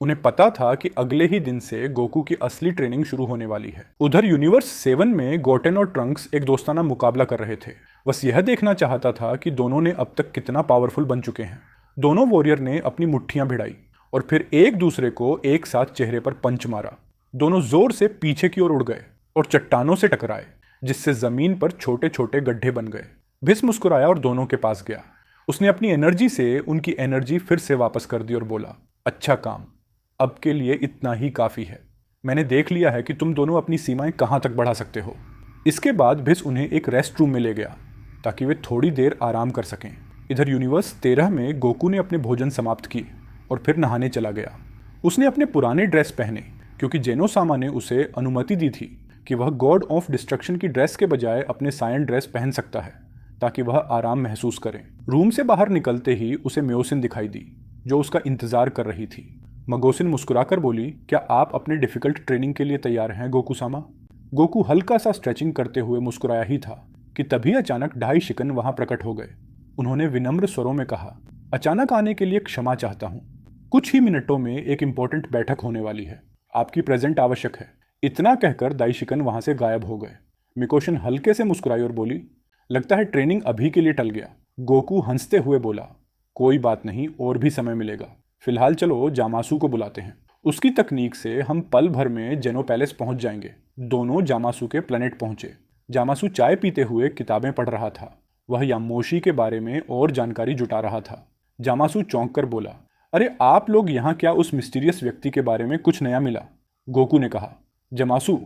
उन्हें पता था कि अगले ही दिन से गोकू की असली ट्रेनिंग शुरू होने वाली है। उधर यूनिवर्स 7 में गोटेन और ट्रंक्स एक दोस्ताना मुकाबला कर रहे थे। बस यह देखना चाहता था कि दोनों ने अब तक कितना पावरफुल बन चुके हैं। दोनों वॉरियर ने अपनी मुट्ठियां भिड़ाई और फिर एक दूसरे को एक साथ चेहरे पर पंच मारा। दोनों जोर से पीछे की ओर उड़ गए और चट्टानों से टकराए, जिससे जमीन पर छोटे छोटे गड्ढे बन गए। भिस मुस्कुराया और दोनों के पास गया। उसने अपनी एनर्जी से उनकी एनर्जी फिर से वापस कर दी और बोला, अच्छा काम, अब के लिए इतना ही काफ़ी है। मैंने देख लिया है कि तुम दोनों अपनी सीमाएं कहाँ तक बढ़ा सकते हो। इसके बाद भिस उन्हें एक रेस्ट रूम में ले गया ताकि वे थोड़ी देर आराम कर सकें। इधर यूनिवर्स 13 में गोकू ने अपने भोजन समाप्त किए और फिर नहाने चला गया। उसने अपने पुराने ड्रेस पहने क्योंकि जेनोसामा ने उसे अनुमति दी थी कि वह गॉड ऑफ डिस्ट्रक्शन की ड्रेस के बजाय अपने सायन ड्रेस पहन सकता है ताकि वह आराम महसूस करे। रूम से बाहर निकलते ही उसे म्योसिन दिखाई दी जो उसका इंतजार कर रही थी। मगोसिन मुस्कुराकर बोली, क्या आप अपने डिफिकल्ट ट्रेनिंग के लिए तैयार हैं गोकू सामा? गोकू हल्का सा स्ट्रेचिंग करते हुए मुस्कुराया ही था कि तभी अचानक ढाई शिकन वहां प्रकट हो गए। उन्होंने विनम्र स्वरों में कहा, अचानक आने के लिए क्षमा चाहता हूँ। कुछ ही मिनटों में एक इंपॉर्टेंट बैठक होने वाली है। आपकी प्रेजेंट आवश्यक है। इतना कहकर दाई शिकन वहां से गायब हो गए। मिकोशिन हल्के से मुस्कुराई और बोली, लगता है ट्रेनिंग अभी के लिए टल गया। गोकू हंसते हुए बोला, कोई बात नहीं, और भी समय मिलेगा। फिलहाल चलो जामासू को बुलाते हैं। उसकी तकनीक से हम पल भर में जेनो पैलेस पहुंच जाएंगे। दोनों जामासू के प्लेनेट पहुंचे। जामासू चाय पीते हुए किताबें पढ़ रहा था। वह यामोशी के बारे में और जानकारी जुटा रहा था। जामासू चौंक कर बोला, अरे आप लोग यहाँ क्या? उस मिस्टीरियस व्यक्ति के बारे में कुछ नया मिला? गोकू ने कहा, जामासू,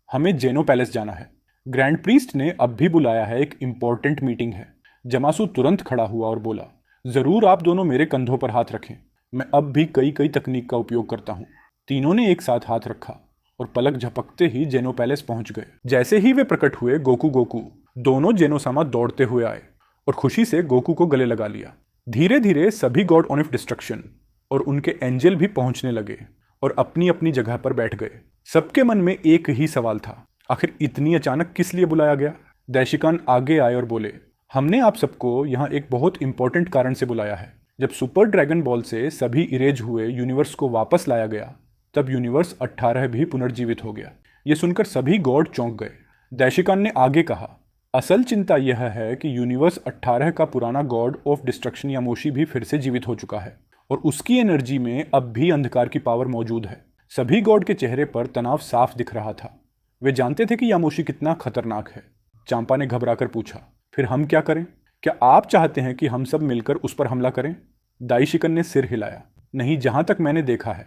हमें जेनो पैलेस जाना है। ग्रैंड प्रीस्ट ने अब भी बुलाया है, एक इंपॉर्टेंट मीटिंग है। जामासू तुरंत खड़ा हुआ और बोला, जरूर, आप दोनों मेरे कंधों पर हाथ रखें। मैं अब भी कई तकनीक का उपयोग करता हूँ। तीनों ने एक साथ हाथ रखा और पलक झपकते ही जेनो पैलेस पहुंच गए। जैसे ही वे प्रकट हुए, गोकू दोनों जेनोसामा दौड़ते हुए आए और खुशी से गोकू को गले लगा लिया। धीरे धीरे सभी गॉड ऑफ डिस्ट्रक्शन और उनके एंजल भी पहुंचने लगे और अपनी अपनी जगह पर बैठ गए। सबके मन में एक ही सवाल था, आखिर इतनी अचानक किस लिए बुलाया गया? दैशिकान आगे आए और बोले, हमने आप सबको यहाँ एक बहुत इंपॉर्टेंट कारण से बुलाया है। जब सुपर ड्रैगन बॉल से सभी इरेज हुए यूनिवर्स को वापस लाया गया, तब यूनिवर्स 18 भी पुनर्जीवित हो गया। ये सुनकर सभी गॉड चौंक गए। दैशिकान ने आगे कहा, असल चिंता यह है कि यूनिवर्स 18 का पुराना गॉड ऑफ डिस्ट्रक्शन यामोशी भी फिर से जीवित हो चुका है और उसकी एनर्जी में अब भी अंधकार की पावर मौजूद है। सभी गॉड के चेहरे पर तनाव साफ दिख रहा था। वे जानते थे कि यामोशी कितना खतरनाक है। चांपा ने घबराकर पूछा, फिर हम क्या करें? क्या आप चाहते हैं कि हम सब मिलकर उस पर हमला करें? दाइशिकन ने सिर हिलाया, नहीं, जहां तक मैंने देखा है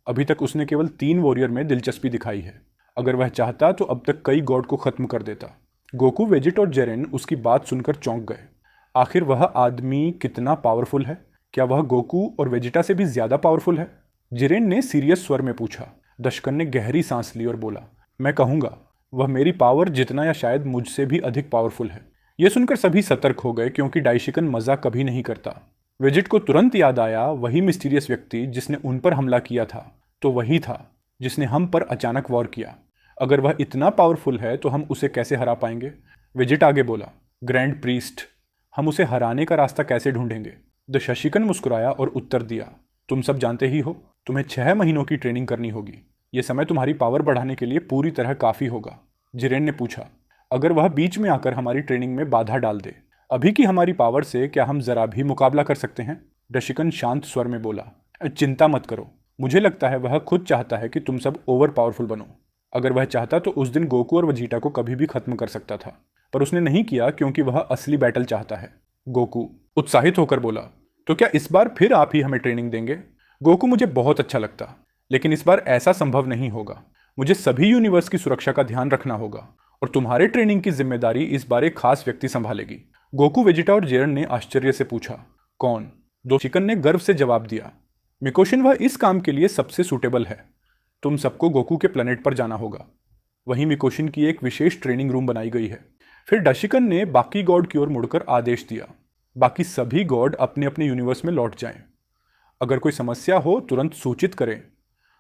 अभी तक उसने केवल 3 वॉरियर में दिलचस्पी दिखाई है। अगर वह चाहता तो अब तक कई गॉड को खत्म कर देता। गोकू, वेजिट और जेरेन उसकी बात सुनकर चौंक गए। आखिर वह आदमी कितना पावरफुल है? क्या वह गोकू और वेजिटा से भी ज्यादा पावरफुल है? जिरेन ने सीरियस स्वर में पूछा। दशकन ने गहरी सांस ली और बोला, मैं कहूंगा वह मेरी पावर जितना या शायद मुझसे भी अधिक पावरफुल है। यह सुनकर सभी सतर्क हो गए, क्योंकि दाइशिकन मजाक कभी नहीं करता। वेजिट को तुरंत याद आया, वही मिस्टीरियस व्यक्ति जिसने उन पर हमला किया था तो वही था जिसने हम पर अचानक वॉर किया। अगर वह इतना पावरफुल है तो हम उसे कैसे हरा पाएंगे? वेजिट आगे बोला, ग्रैंड प्रीस्ट, हम उसे हराने का रास्ता कैसे ढूंढेंगे? दशशिकन मुस्कुराया और उत्तर दिया, तुम सब जानते ही हो, तुम्हें 6 महीनों की ट्रेनिंग करनी होगी। यह समय तुम्हारी पावर बढ़ाने के लिए पूरी तरह काफी होगा। जिरेन ने पूछा, अगर वह बीच में आकर हमारी ट्रेनिंग में बाधा डाल दे, अभी की हमारी पावर से क्या हम जरा भी मुकाबला कर सकते हैं? दशिकन शांत स्वर में बोला, चिंता मत करो, मुझे लगता है वह खुद चाहता है कि तुम सब ओवर पावरफुल बनो। अगर वह चाहता तो उस दिन गोकू और वेजिटा को कभी भी खत्म कर सकता था, पर उसने नहीं किया क्योंकि वह असली बैटल चाहता है। गोकू उत्साहित होकर बोला, तो क्या इस बार फिर आप ही हमें ट्रेनिंग देंगे? गोकू, मुझे बहुत अच्छा लगता, लेकिन इस बार ऐसा संभव नहीं होगा। मुझे सभी यूनिवर्स की सुरक्षा का ध्यान रखना होगा और तुम्हारे ट्रेनिंग की जिम्मेदारी इस बार एक खास व्यक्ति संभालेगी। गोकू, वेजिटा और जेरन ने आश्चर्य से पूछा, कौन? दशशिकन ने गर्व से जवाब दिया, मिकोशिन, वह इस काम के लिए सबसे सूटेबल है। तुम सबको गोकू के प्लेनेट पर जाना होगा। वहीं मिकोशिन की एक विशेष ट्रेनिंग रूम बनाई गई है। फिर दशिकन ने बाकी गॉड की ओर मुड़कर आदेश दिया, बाकी सभी गॉड अपने अपने यूनिवर्स में लौट जाएं। अगर कोई समस्या हो तुरंत सूचित करें,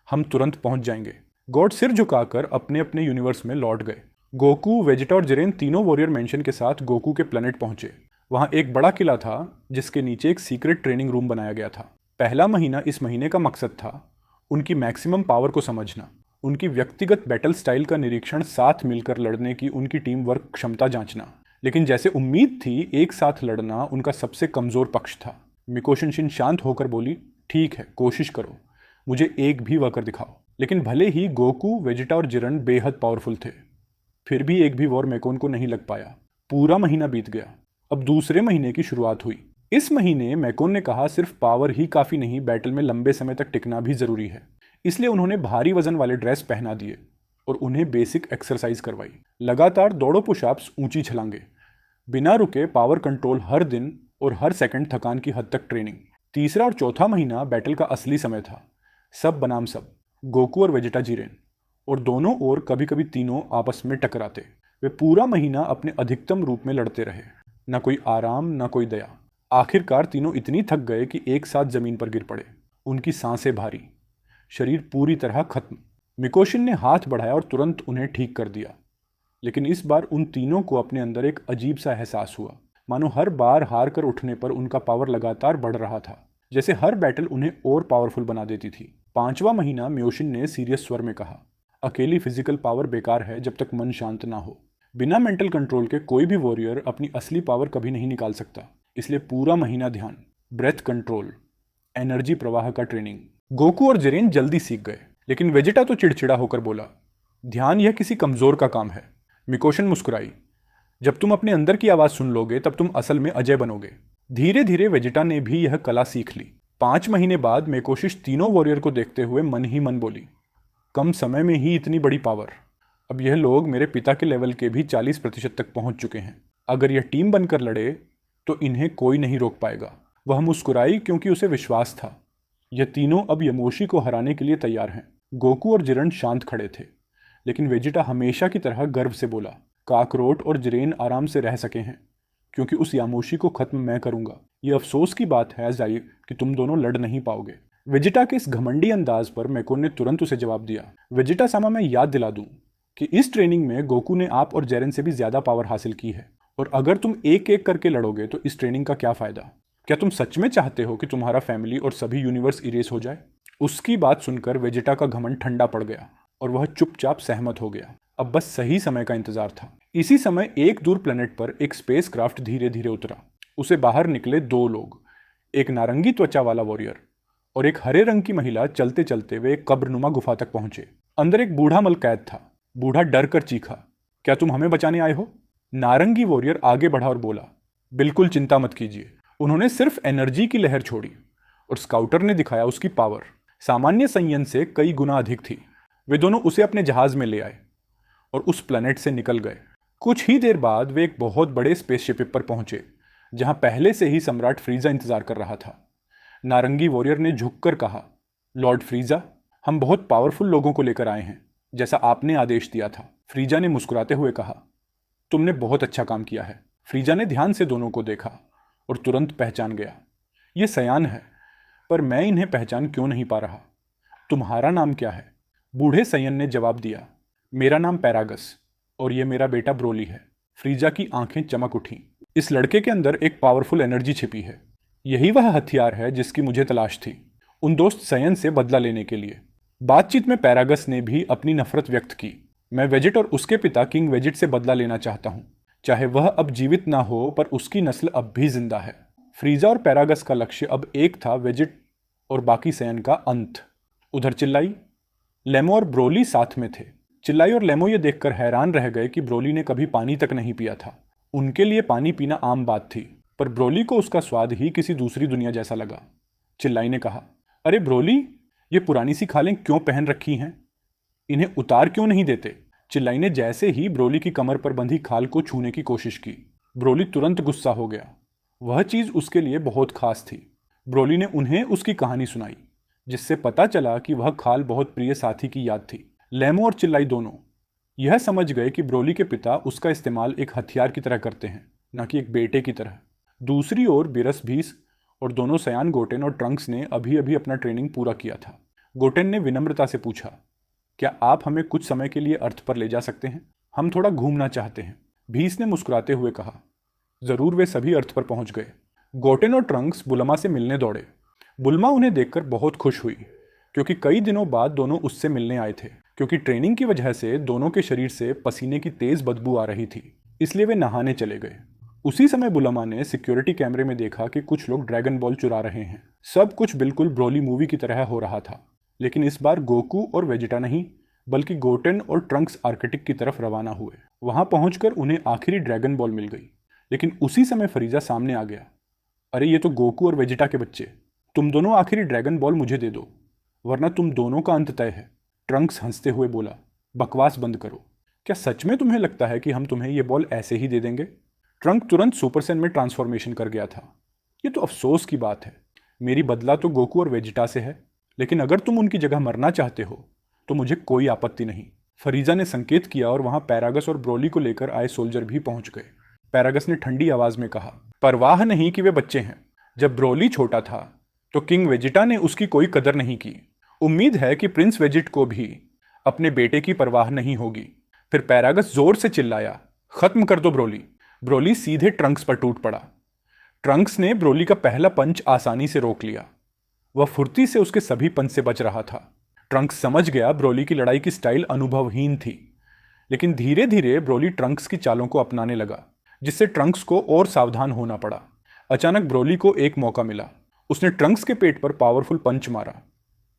हम तुरंत पहुंच जाएंगे। गॉड सिर झुकाकर अपने अपने यूनिवर्स में लौट गए। गोकू, वेजिटा और जिरेन तीनों वॉरियर मेंशन के साथ गोकू के प्लेनेट पहुंचे। वहां एक बड़ा किला था जिसके नीचे एक सीक्रेट ट्रेनिंग रूम बनाया गया था। पहला महीना इस महीने का मकसद था उनकी मैक्सिमम पावर को समझना, उनकी व्यक्तिगत बैटल स्टाइल का निरीक्षण, साथ मिलकर लड़ने की उनकी टीम वर्क क्षमता जांचना। लेकिन जैसे उम्मीद थी, एक साथ लड़ना उनका सबसे कमजोर पक्ष था। मिकोशिन शिन शांत होकर बोली, ठीक है, कोशिश करो, मुझे एक भी वॉर दिखाओ। लेकिन भले ही गोकू, वेजिटा और जिरन बेहद पावरफुल थे, फिर भी एक भी वॉर मेकोन को नहीं लग पाया। पूरा महीना बीत गया। अब दूसरे महीने की शुरुआत हुई। इस महीने मेकोन ने कहा, सिर्फ पावर ही काफी नहीं, बैटल में लंबे समय तक टिकना भी जरूरी है। इसलिए उन्होंने भारी वजन वाले ड्रेस पहना दिए और उन्हें बेसिक एक्सरसाइज करवाई। लगातार दौड़ो, पुशअप्स, ऊंची छलांगे, बिना रुके पावर कंट्रोल हर दिन और हर सेकंड थकान की हद तक ट्रेनिंग। तीसरा और चौथा महीना बैटल का असली समय था। सब बनाम सब, गोकू और वेजिटा, जिरेन, और दोनों ओर कभी कभी तीनों आपस में टकराते। वे पूरा महीना अपने अधिकतम रूप में लड़ते रहे, न कोई आराम न कोई दया। आखिरकार तीनों इतनी थक गए कि एक साथ जमीन पर गिर पड़े, उनकी सांसें भारी, शरीर पूरी तरह खत्म। मिकोशिन ने हाथ बढ़ाया और तुरंत उन्हें ठीक कर दिया। लेकिन इस बार उन तीनों को अपने अंदर एक अजीब सा एहसास हुआ, मानो हर बार हार कर उठने पर उनका पावर लगातार बढ़ रहा था, जैसे हर बैटल उन्हें और पावरफुल बना देती थी। 5वां महीना, मियोशिन ने सीरियस स्वर में कहा, अकेली फिजिकल पावर बेकार है जब तक मन शांत ना हो। बिना मेंटल कंट्रोल के कोई भी वॉरियर अपनी असली पावर कभी नहीं निकाल सकता। इसलिए पूरा महीना ध्यान, ब्रेथ कंट्रोल, एनर्जी प्रवाह का ट्रेनिंग। गोकू और जिरेन जल्दी सीख गए, लेकिन वेजिटा तो चिड़चिड़ा होकर बोला, ध्यान यह किसी कमजोर का काम है। मिकोशिन मुस्कुराई, जब तुम अपने अंदर की आवाज सुन लोगे तब तुम असल में अजय बनोगे। धीरे धीरे वेजिटा ने भी यह कला सीख ली। 5 महीने बाद मेकोशिश तीनों वॉरियर को देखते हुए मन ही मन बोली, कम समय में ही इतनी बड़ी पावर। अब यह लोग मेरे पिता के लेवल के भी 40% तक पहुंच चुके हैं। अगर यह टीम बनकर लड़े तो इन्हें कोई नहीं रोक पाएगा। वह मुस्कुराई क्योंकि उसे विश्वास था, यह तीनों अब यमोशी को हराने के लिए तैयार हैं। गोकू और जिरेन शांत खड़े थे, लेकिन वेजिटा हमेशा की तरह गर्व से बोला, काकरोट और जिरेन आराम से रह सके हैं क्योंकि उस यामोशी को खत्म मैं करूंगा। यह अफसोस की बात है जाई कि तुम दोनों लड़ नहीं पाओगे। वेजिटा के इस घमंडी अंदाज पर मेकोन ने तुरंत उसे जवाब दिया, वेजिटा सामा, मैं याद दिला दूं कि इस ट्रेनिंग में गोकू ने आप और जेरन से भी ज़्यादा पावर हासिल की है, और अगर तुम एक एक करके लड़ोगे तो इस ट्रेनिंग का क्या फ़ायदा? क्या तुम सच में चाहते हो कि तुम्हारा फैमिली और सभी यूनिवर्स इरेज हो जाए? उसकी बात सुनकर वेजिटा का घमंड ठंडा पड़ गया और वह चुपचाप सहमत हो गया। अब बस सही समय का इंतजार था। इसी समय एक दूर प्लेनेट पर एक स्पेसक्राफ्ट धीरे धीरे उतरा। उसे बाहर निकले दो लोग, एक नारंगी त्वचा वाला वॉरियर और एक हरे रंग की महिला। चलते चलते वे एक कब्रनुमा गुफा तक पहुंचे। अंदर एक बूढ़ा मलकैद था। बूढ़ा डर कर चीखा, क्या तुम हमें बचाने आए हो? नारंगी वॉरियर आगे बढ़ा और बोला, बिल्कुल चिंता मत कीजिए। उन्होंने सिर्फ एनर्जी की लहर छोड़ी और स्काउटर ने दिखाया उसकी पावर सामान्य संयन से कई गुना अधिक थी। वे दोनों उसे अपने जहाज में ले आए और उस प्लेनेट से निकल गए। कुछ ही देर बाद वे एक बहुत बड़े स्पेसशिप पर पहुंचे, जहां पहले से ही सम्राट फ्रीजा इंतजार कर रहा था। नारंगी वॉरियर ने झुककर कहा, लॉर्ड फ्रीजा, हम बहुत पावरफुल लोगों को लेकर आए हैं, जैसा आपने आदेश दिया था। फ्रीजा ने मुस्कुराते हुए कहा, तुमने बहुत अच्छा काम किया है। फ्रीजा ने ध्यान से दोनों को देखा और तुरंत पहचान गया। ये सयान है, पर मैं इन्हें पहचान क्यों नहीं पा रहा? तुम्हारा नाम क्या है? बूढ़े सयन ने जवाब दिया, मेरा नाम पैरागस और ये मेरा बेटा ब्रोली है। फ्रीजा की आंखें चमक उठीं। इस लड़के के अंदर एक पावरफुल एनर्जी छिपी है। यही वह हथियार है जिसकी मुझे तलाश थी, उन दोस्त सयन से बदला लेने के लिए। बातचीत में पैरागस ने भी अपनी नफरत व्यक्त की। मैं वेजिट और उसके पिता किंग वेजिट से बदला लेना चाहता हूँ, चाहे वह अब जीवित ना हो, पर उसकी नस्ल अब भी जिंदा है। फ्रीजा और पैरागस का लक्ष्य अब एक था, वेजिट और बाकी सयन का अंत। उधर चिल्लाई, लेमो और ब्रोली साथ में थे। चिल्लाई और लेमो ये देखकर हैरान रह गए कि ब्रोली ने कभी पानी तक नहीं पिया था। उनके लिए पानी पीना आम बात थी, पर ब्रोली को उसका स्वाद ही किसी दूसरी दुनिया जैसा लगा। चिल्लाई ने कहा, अरे ब्रोली, ये पुरानी सी खालें क्यों पहन रखी हैं? इन्हें उतार क्यों नहीं देते? चिल्लाई ने जैसे ही ब्रोली की कमर पर बंधी खाल को छूने की कोशिश की, ब्रोली तुरंत गुस्सा हो गया। वह चीज़ उसके लिए बहुत खास थी। ब्रोली ने उन्हें उसकी कहानी सुनाई, जिससे पता चला कि वह खाल बहुत प्रिय साथी की याद थी। लेमो और चिल्लाई दोनों यह समझ गए कि ब्रोली के पिता उसका इस्तेमाल एक हथियार की तरह करते हैं, न कि एक बेटे की तरह। दूसरी ओर बिरस भीस और दोनों सयान गोटेन और ट्रंक्स ने अभी अभी अपना ट्रेनिंग पूरा किया था। गोटेन ने विनम्रता से पूछा, क्या आप हमें कुछ समय के लिए अर्थ पर ले जा सकते हैं? हम थोड़ा घूमना चाहते हैं। भीस ने मुस्कुराते हुए कहा, जरूर। वे सभी अर्थ पर पहुंच गए। गोटेन और ट्रंक्स बुलमा से मिलने दौड़े। बुलमा उन्हें देखकर बहुत खुश हुई, क्योंकि कई दिनों बाद दोनों उससे मिलने आए थे। क्योंकि ट्रेनिंग की वजह से दोनों के शरीर से पसीने की तेज बदबू आ रही थी, इसलिए वे नहाने चले गए। उसी समय बुलमा ने सिक्योरिटी कैमरे में देखा कि कुछ लोग ड्रैगन बॉल चुरा रहे हैं। सब कुछ बिल्कुल ब्रोली मूवी की तरह हो रहा था, लेकिन इस बार गोकू और वेजिटा नहीं, बल्कि गोटेन और ट्रंक्स आर्कटिक की तरफ रवाना हुए। वहां पहुंचकर उन्हें आखिरी ड्रैगन बॉल मिल गई, लेकिन उसी समय फरीजा सामने आ गया। अरे ये तो गोकू और वेजिटा के बच्चे, तुम दोनों आखिरी ड्रैगन बॉल मुझे दे दो, वरना तुम दोनों का अंत तय है। ट्रंक्स हंसते हुए बोला, बकवास बंद करो। क्या सच में तुम्हें लगता है कि हम तुम्हें ये बॉल ऐसे ही दे देंगे? ट्रंक तुरंत सुपर सैन में ट्रांसफॉर्मेशन कर गया था। ये तो अफसोस की बात है। मेरी बदला तो गोकू और वेजिटा से है, लेकिन अगर तुम उनकी जगह मरना चाहते हो तो मुझे कोई आपत्ति नहीं। फरीजा ने संकेत किया और वहां पैरागस और ब्रोली को लेकर आए सोल्जर भी पहुंच गए। पैरागस ने ठंडी आवाज में कहा, परवाह नहीं कि वे बच्चे हैं। जब ब्रोली छोटा था तो किंग वेजिटा ने उसकी कोई कदर नहीं की। उम्मीद है कि प्रिंस वेजिट को भी अपने बेटे की परवाह नहीं होगी। फिर पैरागस जोर से चिल्लाया, खत्म कर दो ब्रोली। ब्रोली सीधे ट्रंक्स पर टूट पड़ा। ट्रंक्स ने ब्रोली का पहला पंच आसानी से रोक लिया। वह फुर्ती से उसके सभी पंच से बच रहा था। ट्रंक्स समझ गया ब्रोली की लड़ाई की स्टाइल अनुभवहीन थी, लेकिन धीरे धीरे ब्रोली ट्रंक्स की चालों को अपनाने लगा, जिससे ट्रंक्स को और सावधान होना पड़ा। अचानक ब्रोली को एक मौका मिला। उसने ट्रंक्स के पेट पर पावरफुल पंच मारा,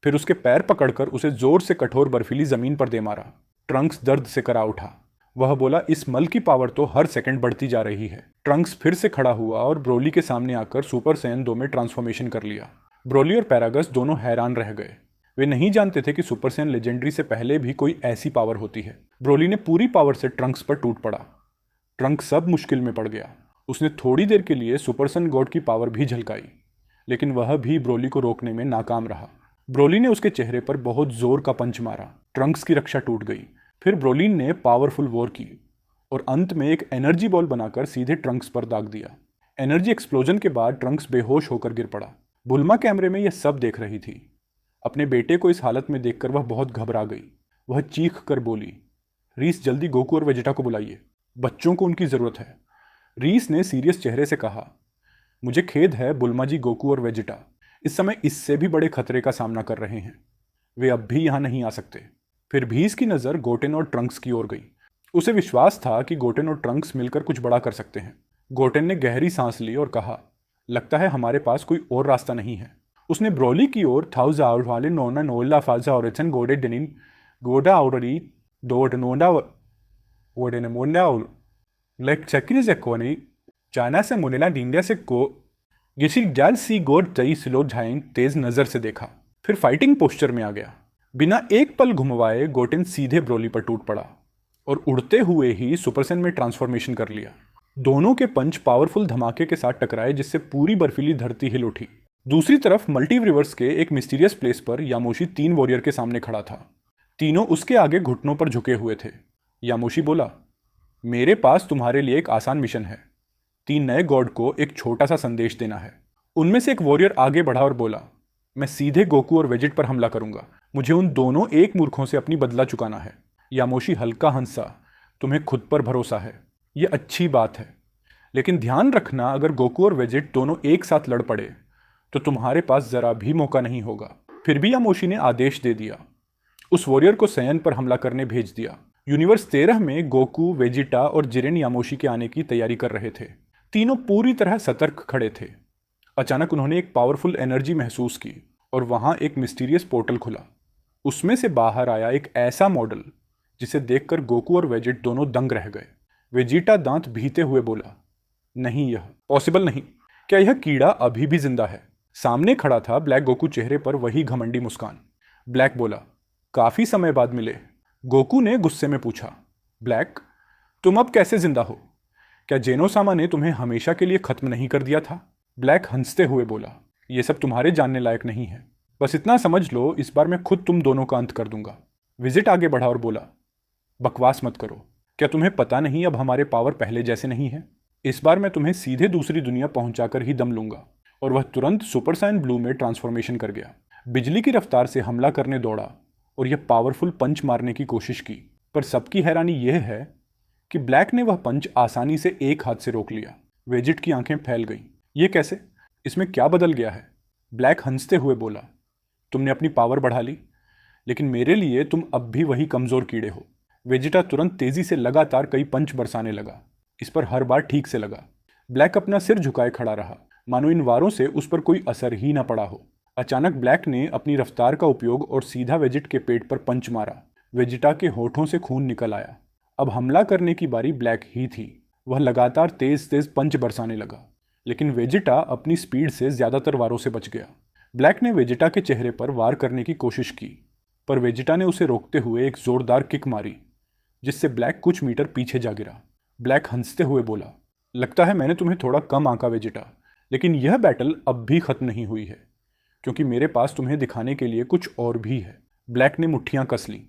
फिर उसके पैर पकड़कर उसे जोर से कठोर बर्फीली जमीन पर दे मारा। ट्रंक्स दर्द से करा उठा। वह बोला, इस मल की पावर तो हर सेकंड बढ़ती जा रही है। ट्रंक्स फिर से खड़ा हुआ और ब्रोली के सामने आकर सुपर सैयन 2 में ट्रांसफॉर्मेशन कर लिया। ब्रोली और पैरागस दोनों हैरान रह गए। वे नहीं जानते थे कि सुपर सैयन लेजेंडरी से पहले भी कोई ऐसी पावर होती है। ब्रोली ने पूरी पावर से ट्रंक्स पर टूट पड़ा। ट्रंक्स सब मुश्किल में पड़ गया। उसने थोड़ी देर के लिए सुपर सन गॉड की पावर भी झलकाई, लेकिन वह भी ब्रोली को रोकने में नाकाम रहा। ब्रोली ने उसके चेहरे पर बहुत जोर का पंच मारा। ट्रंक्स की रक्षा टूट गई। फिर ब्रोलिन ने पावरफुल वॉर की और अंत में एक एनर्जी बॉल बनाकर सीधे ट्रंक्स पर दाग दिया। एनर्जी एक्सप्लोजन के बाद ट्रंक्स बेहोश होकर गिर पड़ा। बुल्मा कैमरे में यह सब देख रही थी। अपने बेटे को इस हालत में देखकर वह बहुत घबरा गई। वह चीख कर बोली, रीस जल्दी गोकू और वेजिटा को बुलाइए, बच्चों को उनकी ज़रूरत है। रीस ने सीरियस चेहरे से कहा, मुझे खेद है बुल्मा जी, गोकू और वेजिटा इस समय इससे भी बड़े खतरे का सामना कर रहे हैं। वे अब भी यहाँ नहीं आ सकते। फिर भी इसकी नज़र गोटेन और ट्रंक्स की ओर गई। उसे विश्वास था कि गोटेन और ट्रंक्स मिलकर कुछ बड़ा कर सकते हैं। गोटेन ने गहरी सांस ली और कहा, लगता है हमारे पास कोई और रास्ता नहीं है। उसने ब्रोली की ओर थाउजा और वाले नोना नोला फाजा और गोडे डेनिन गोडा और डोड नोडा ओडे मोंडा और लेक चक्री से कोनी चाइना से मुनेला इंडिया से को गिसी जाल सी गोड तई सिलो झाइंग तेज नजर से देखा, फिर फाइटिंग पोस्चर में आ गया। बिना एक पल घुमवाए गोटेन सीधे ब्रोली पर टूट पड़ा और उड़ते हुए ही सुपरसेन में ट्रांसफॉर्मेशन कर लिया। दोनों के पंच पावरफुल धमाके के साथ टकराए जिससे पूरी बर्फीली धरती हिल उठी। दूसरी तरफ मल्टीवर्स के एक मिस्टीरियस प्लेस पर यामोशी 3 वॉरियर के सामने खड़ा था। तीनों उसके आगे घुटनों पर झुके हुए थे। यामोशी बोला, मेरे पास तुम्हारे लिए एक आसान मिशन है। 3 नए गॉड को एक छोटा सा संदेश देना है। उनमें से एक वॉरियर आगे बढ़ा और बोला, मैं सीधे गोकू और वेजिट पर हमला करूंगा। मुझे उन दोनों एक मूर्खों से अपनी बदला चुकाना है। यामोशी हल्का हंसा, तुम्हें खुद पर भरोसा है, ये अच्छी बात है, लेकिन ध्यान रखना अगर गोकू और वेजिट दोनों एक साथ लड़ पड़े तो तुम्हारे पास जरा भी मौका नहीं होगा। फिर भी यामोशी ने आदेश दे दिया। उस वॉरियर को सयन पर हमला करने भेज दिया। यूनिवर्स 13 में गोकू, वेजिटा और जिरेन यामोशी के आने की तैयारी कर रहे थे। तीनों पूरी तरह सतर्क खड़े थे। अचानक उन्होंने एक पावरफुल एनर्जी महसूस की और वहां एक मिस्टीरियस पोर्टल खुला। उसमें से बाहर आया एक ऐसा मॉडल जिसे देखकर गोकू और वेजिट दोनों दंग रह गए। वेजिटा दांत भीते हुए बोला, नहीं, यह पॉसिबल नहीं। क्या यह कीड़ा अभी भी जिंदा है? सामने खड़ा था ब्लैक गोकू, चेहरे पर वही घमंडी मुस्कान। ब्लैक बोला, काफी समय बाद मिले। गोकू ने गुस्से में पूछा, ब्लैक तुम अब कैसे जिंदा हो? क्या जेनोसामा ने तुम्हें हमेशा के लिए खत्म नहीं कर दिया था? ब्लैक हंसते हुए बोला, यह सब तुम्हारे जानने लायक नहीं है। बस इतना समझ लो, इस बार मैं खुद तुम दोनों का अंत कर दूंगा। विजिट आगे बढ़ा और बोला, बकवास मत करो। क्या तुम्हें पता नहीं अब हमारे पावर पहले जैसे नहीं है? इस बार मैं तुम्हें सीधे दूसरी दुनिया पहुंचाकर ही दम लूंगा। और वह तुरंत सुपर साइन ब्लू में ट्रांसफॉर्मेशन कर गया। बिजली की रफ्तार से हमला करने दौड़ा और यह पावरफुल पंच मारने की कोशिश की, पर सबकी हैरानी यह है कि ब्लैक ने वह पंच आसानी से एक हाथ से रोक लिया। वेजिट की आंखें फैल गईं। ये कैसे? इसमें क्या बदल गया है? ब्लैक हंसते हुए बोला, तुमने अपनी पावर बढ़ा ली, लेकिन मेरे लिए तुम अब भी वही कमजोर कीड़े हो। वेजिटा तुरंत तेजी से लगातार कई पंच बरसाने लगा। इस पर हर बार ठीक से लगा। ब्लैक अपना सिर झुकाए खड़ा रहा, मानो इन वारों से उस पर कोई असर ही ना पड़ा हो। अचानक ब्लैक ने अपनी रफ्तार का उपयोग और सीधा वेजिट के पेट पर पंच मारा। वेजिटा के होठों से खून निकल आया। अब हमला करने की बारी ब्लैक ही थी। वह लगातार तेज तेज पंच बरसाने लगा, लेकिन वेजिटा अपनी स्पीड से ज्यादातर वारों से बच गया। ब्लैक ने वेजिटा के चेहरे पर वार करने की कोशिश की, पर वेजिटा ने उसे रोकते हुए एक जोरदार किक मारी, जिससे ब्लैक कुछ मीटर पीछे जा गिरा। ब्लैक हंसते हुए बोला, लगता है मैंने तुम्हें थोड़ा कम आंका वेजिटा, लेकिन यह बैटल अब भी खत्म नहीं हुई है, क्योंकि मेरे पास तुम्हें दिखाने के लिए कुछ और भी है। ब्लैक ने मुट्ठियां कस ली।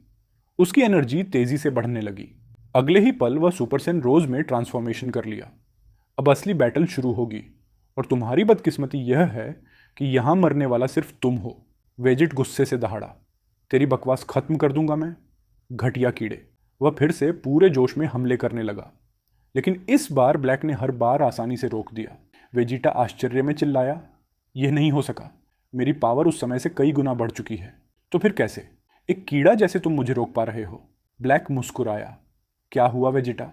उसकी एनर्जी तेजी से बढ़ने लगी। अगले ही पल वह सुपरसेन रोज में ट्रांसफॉर्मेशन कर लिया। अब असली बैटल शुरू होगी, और तुम्हारी बदकिस्मती यह है कि यहां मरने वाला सिर्फ तुम हो। वेजिट गुस्से से दहाड़ा, तेरी बकवास खत्म कर दूंगा मैं, घटिया कीड़े। वह फिर से पूरे जोश में हमले करने लगा, लेकिन इस बार ब्लैक ने हर बार आसानी से रोक दिया। वेजिटा आश्चर्य में चिल्लाया, यह नहीं हो सका, मेरी पावर उस समय से कई गुना बढ़ चुकी है। तो फिर कैसे? एक कीड़ा जैसे तुम मुझे रोक पा रहे हो? ब्लैक मुस्कुराया, क्या हुआ वेजिटा?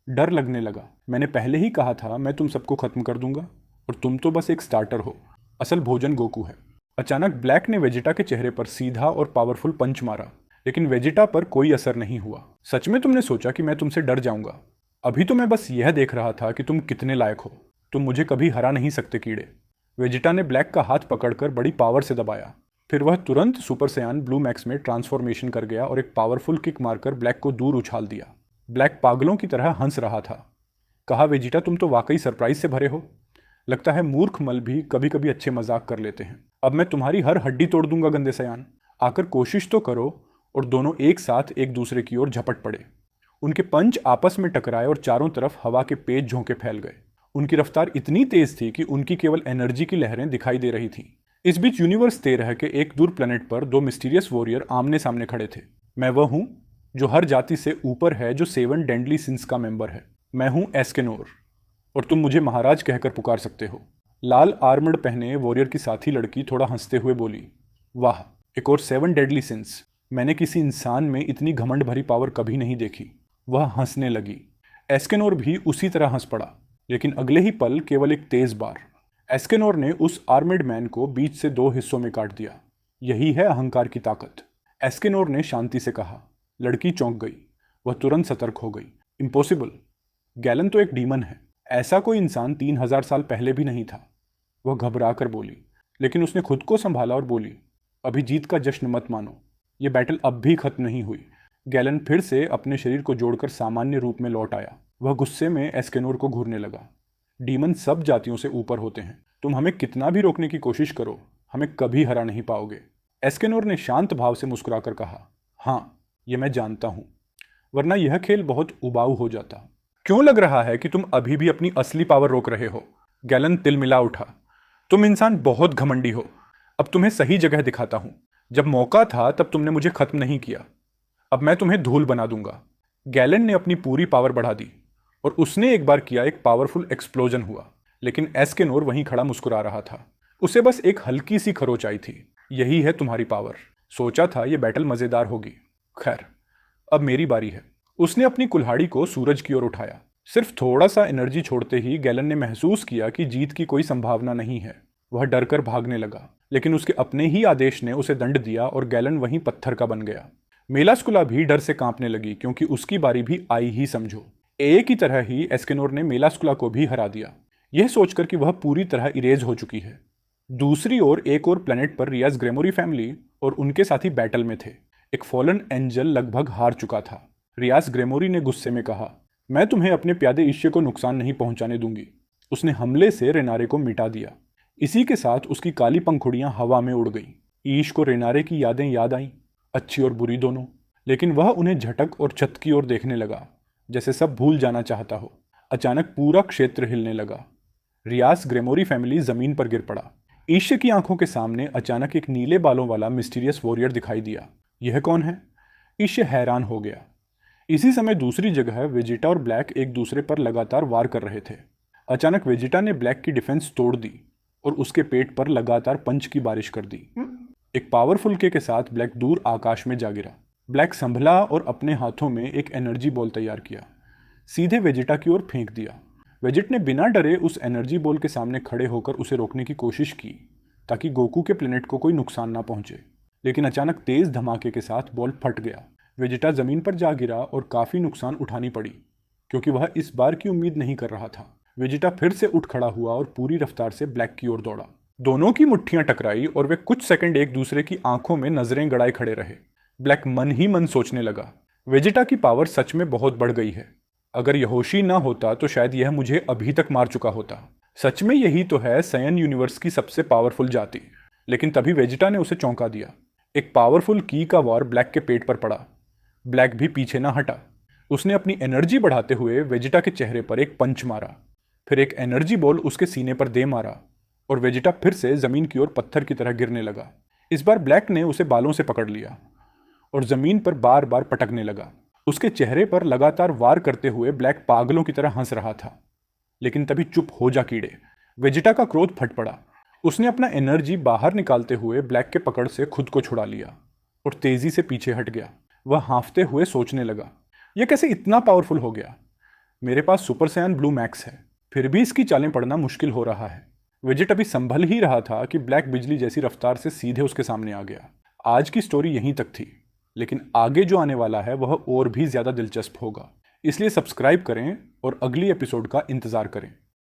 डर लगने लगा। मैंने पहले ही कहा था मैं तुम सबको खत्म कर दूंगा, और तुम तो बस एक स्टार्टर हो। असल भोजन गोकू है। अचानक ब्लैक ने वेजिटा के चेहरे पर सीधा और पावरफुल पंच मारा, लेकिन वेजिटा पर कोई असर नहीं हुआ। सच में तुमने सोचा कि मैं तुमसे डर जाऊंगा? अभी तो मैं बस यह देख रहा था कि तुम कितने लायक हो। तुम मुझे कभी हरा नहीं सकते कीड़े। वेजिटा ने ब्लैक का हाथ पकड़कर बड़ी पावर से दबाया। फिर वह तुरंत सुपर सयान ब्लू मैक्स में ट्रांसफॉर्मेशन कर गया और एक पावरफुल किक मारकर ब्लैक को दूर उछाल दिया। ब्लैक पागलों की तरह हंस रहा था। कहा, वेजिटा तुम तो वाकई सरप्राइज से भरे हो। लगता है मूर्ख मल भी कभी कभी अच्छे मजाक कर लेते हैं। अब मैं तुम्हारी हर हड्डी तोड़ दूंगा गंदे सयान। आकर कोशिश तो करो। और दोनों एक साथ एक दूसरे की ओर झपट पड़े। उनके पंच आपस में टकराए और चारों तरफ हवा के पेच झोंके फैल गए। उनकी रफ्तार इतनी तेज थी कि उनकी केवल एनर्जी की लहरें दिखाई दे रही थीं। इस बीच यूनिवर्स 13 के एक दूर प्लेनेट पर 2 मिस्टीरियस वॉरियर आमने सामने खड़े थे। मैं वह हूं जो हर जाति से ऊपर है, जो 7 डेडली सिंस का मेंबर है। मैं हूँ एस्केनोर, और तुम मुझे महाराज कहकर पुकार सकते हो। लाल आर्मर्ड पहने वॉरियर की साथी लड़की थोड़ा हंसते हुए बोली, वाह, एक और 7 डेडली सिंस। मैंने किसी इंसान में इतनी घमंड भरी पावर कभी नहीं देखी। वह हंसने लगी। एस्केनोर भी उसी तरह हंस पड़ा, लेकिन अगले ही पल केवल एक तेज बार एस्केनोर ने उस आर्मेड मैन को बीच से 2 हिस्सों में काट दिया। यही है अहंकार की ताकत, एस्केनोर ने शांति से कहा। लड़की चौंक गई। वह तुरंत सतर्क हो गई। इम्पॉसिबल, गैलन तो एक डीमन है। ऐसा कोई इंसान 3000 साल पहले भी नहीं था। वह घबरा कर बोली, लेकिन उसने खुद को संभाला और बोली, अभी जीत का जश्न मत मानो। ये बैटल अब भी खत्म नहीं हुई। गैलन फिर से अपने शरीर को जोड़कर सामान्य रूप में लौट आया। वह गुस्से में एस्केनोर को घूरने लगा। डीमन सब जातियों से ऊपर होते हैं। तुम हमें कितना भी रोकने की कोशिश करो, हमें कभी हरा नहीं पाओगे। एस्केनोर ने शांत भाव से मुस्कुराकर कहा, हाँ, ये मैं जानता हूं, वरना यह खेल बहुत उबाऊ हो जाता। क्यों लग रहा है कि तुम अभी भी अपनी असली पावर रोक रहे हो? गैलन तिलमिला उठा। तुम इंसान बहुत घमंडी हो। अब तुम्हें सही जगह दिखाता हूं। जब मौका था तब तुमने मुझे खत्म नहीं किया। अब मैं तुम्हें धूल बना दूंगा। गैलन ने अपनी पूरी पावर बढ़ा दी और उसने एक बार किया। एक पावरफुल एक्सप्लोजन हुआ, लेकिन एस्केनोर वहीं खड़ा मुस्कुरा रहा था। उसे बस एक हल्की सी खरोच आई थी। यही है तुम्हारी पावर। सोचा था ये बैटल मजेदार होगी। खैर, अब मेरी बारी है। उसने अपनी कुल्हाड़ी को सूरज की ओर उठाया। सिर्फ थोड़ा सा एनर्जी छोड़ते ही गैलन ने महसूस किया कि जीत की कोई संभावना नहीं है। वह डरकर भागने लगा, लेकिन उसके अपने ही आदेश ने उसे दंड दिया और गैलन वहीं पत्थर का बन गया। मेलास्कुला भी डर से कांपने लगी, क्योंकि उसकी बारी भी आई ही समझो। ए की तरह ही एस्केनोर ने मेलास्कुला को भी हरा दिया, यह सोचकर कि वह पूरी तरह इरेज हो चुकी है। दूसरी ओर एक और प्लेनेट पर रियाज ग्रेमोरी फैमिली और उनके साथी बैटल में थे। एक फॉलन एंजल लगभग हार चुका था। रियाज ग्रेमोरी ने गुस्से में कहा, मैं तुम्हें अपने प्यादे ईश्य को नुकसान नहीं पहुंचाने दूंगी। उसने हमले से रेनारे को मिटा दिया। इसी के साथ उसकी काली पंखुड़ियां हवा में उड़ गई। ईश को रेनारे की यादें याद आईं, अच्छी और बुरी दोनों, लेकिन वह उन्हें झटक और छत की ओर देखने लगा, जैसे सब भूल जाना चाहता हो। अचानक पूरा क्षेत्र हिलने लगा। रियाज ग्रेमोरी फैमिली जमीन पर गिर पड़ा। ईश्य की आंखों के सामने अचानक एक नीले बालों वाला मिस्टीरियस वॉरियर दिखाई दिया। यह कौन है? ईश्य हैरान हो गया। इसी समय दूसरी जगह वेजिटा और ब्लैक एक दूसरे पर लगातार वार कर रहे थे। अचानक वेजिटा ने ब्लैक की डिफेंस तोड़ दी और उसके पेट पर लगातार पंच की बारिश कर दी। एक पावरफुल के साथ ब्लैक दूर आकाश में जा गिरा। ब्लैक संभला और अपने हाथों में एक एनर्जी बॉल तैयार किया। सीधे वेजिटा की ओर फेंक दिया। वेजिट ने बिना डरे उस एनर्जी बॉल के सामने खड़े होकर उसे रोकने की कोशिश की, ताकि गोकू के प्लेनेट को कोई नुकसान ना पहुंचे। लेकिन अचानक तेज धमाके के साथ बॉल फट गया। वेजिटा जमीन पर जा गिरा और काफी नुकसान उठानी पड़ी, क्योंकि वह इस बार की उम्मीद नहीं कर रहा था। वेजिटा फिर से उठ खड़ा हुआ और पूरी रफ्तार से ब्लैक की ओर दौड़ा। दोनों की मुट्ठियां टकराई और वे कुछ सेकंड एक दूसरे की आंखों में नजरें गड़ाए खड़े रहे। ब्लैक मन ही मन सोचने लगा, वेजिटा की पावर सच में बहुत बढ़ गई है। अगर यहोशी ना होता तो शायद यह मुझे अभी तक मार चुका होता। सच में यही तो है सायन यूनिवर्स की सबसे पावरफुल जाति। लेकिन तभी वेजिटा ने उसे चौंका दिया। एक पावरफुल की का वार ब्लैक के पेट पर पड़ा। ब्लैक भी पीछे ना हटा। उसने अपनी एनर्जी बढ़ाते हुए वेजिटा के चेहरे पर एक पंच मारा। फिर एक एनर्जी बॉल उसके सीने पर दे मारा और वेजिटा फिर से जमीन की ओर पत्थर की तरह गिरने लगा। इस बार ब्लैक ने उसे बालों से पकड़ लिया और जमीन पर बार बार पटकने लगा। उसके चेहरे पर लगातार वार करते हुए ब्लैक पागलों की तरह हंस रहा था। लेकिन तभी चुप हो जा कीड़े। वेजिटा का क्रोध फट पड़ा। उसने अपना एनर्जी बाहर निकालते हुए ब्लैक के पकड़ से खुद को छुड़ा लिया और तेजी से पीछे हट गया। वह हाँफते हुए सोचने लगा, यह कैसे इतना पावरफुल हो गया? मेरे पास सुपर सायन ब्लू मैक्स है, फिर भी इसकी चालें पड़ना मुश्किल हो रहा है। वेजिट अभी संभल ही रहा था कि ब्लैक बिजली जैसी रफ्तार से सीधे उसके सामने आ गया। आज की स्टोरी यहीं तक थी, लेकिन आगे जो आने वाला है वह और भी ज्यादा दिलचस्प होगा। इसलिए सब्सक्राइब करें और अगली एपिसोड का इंतजार करें।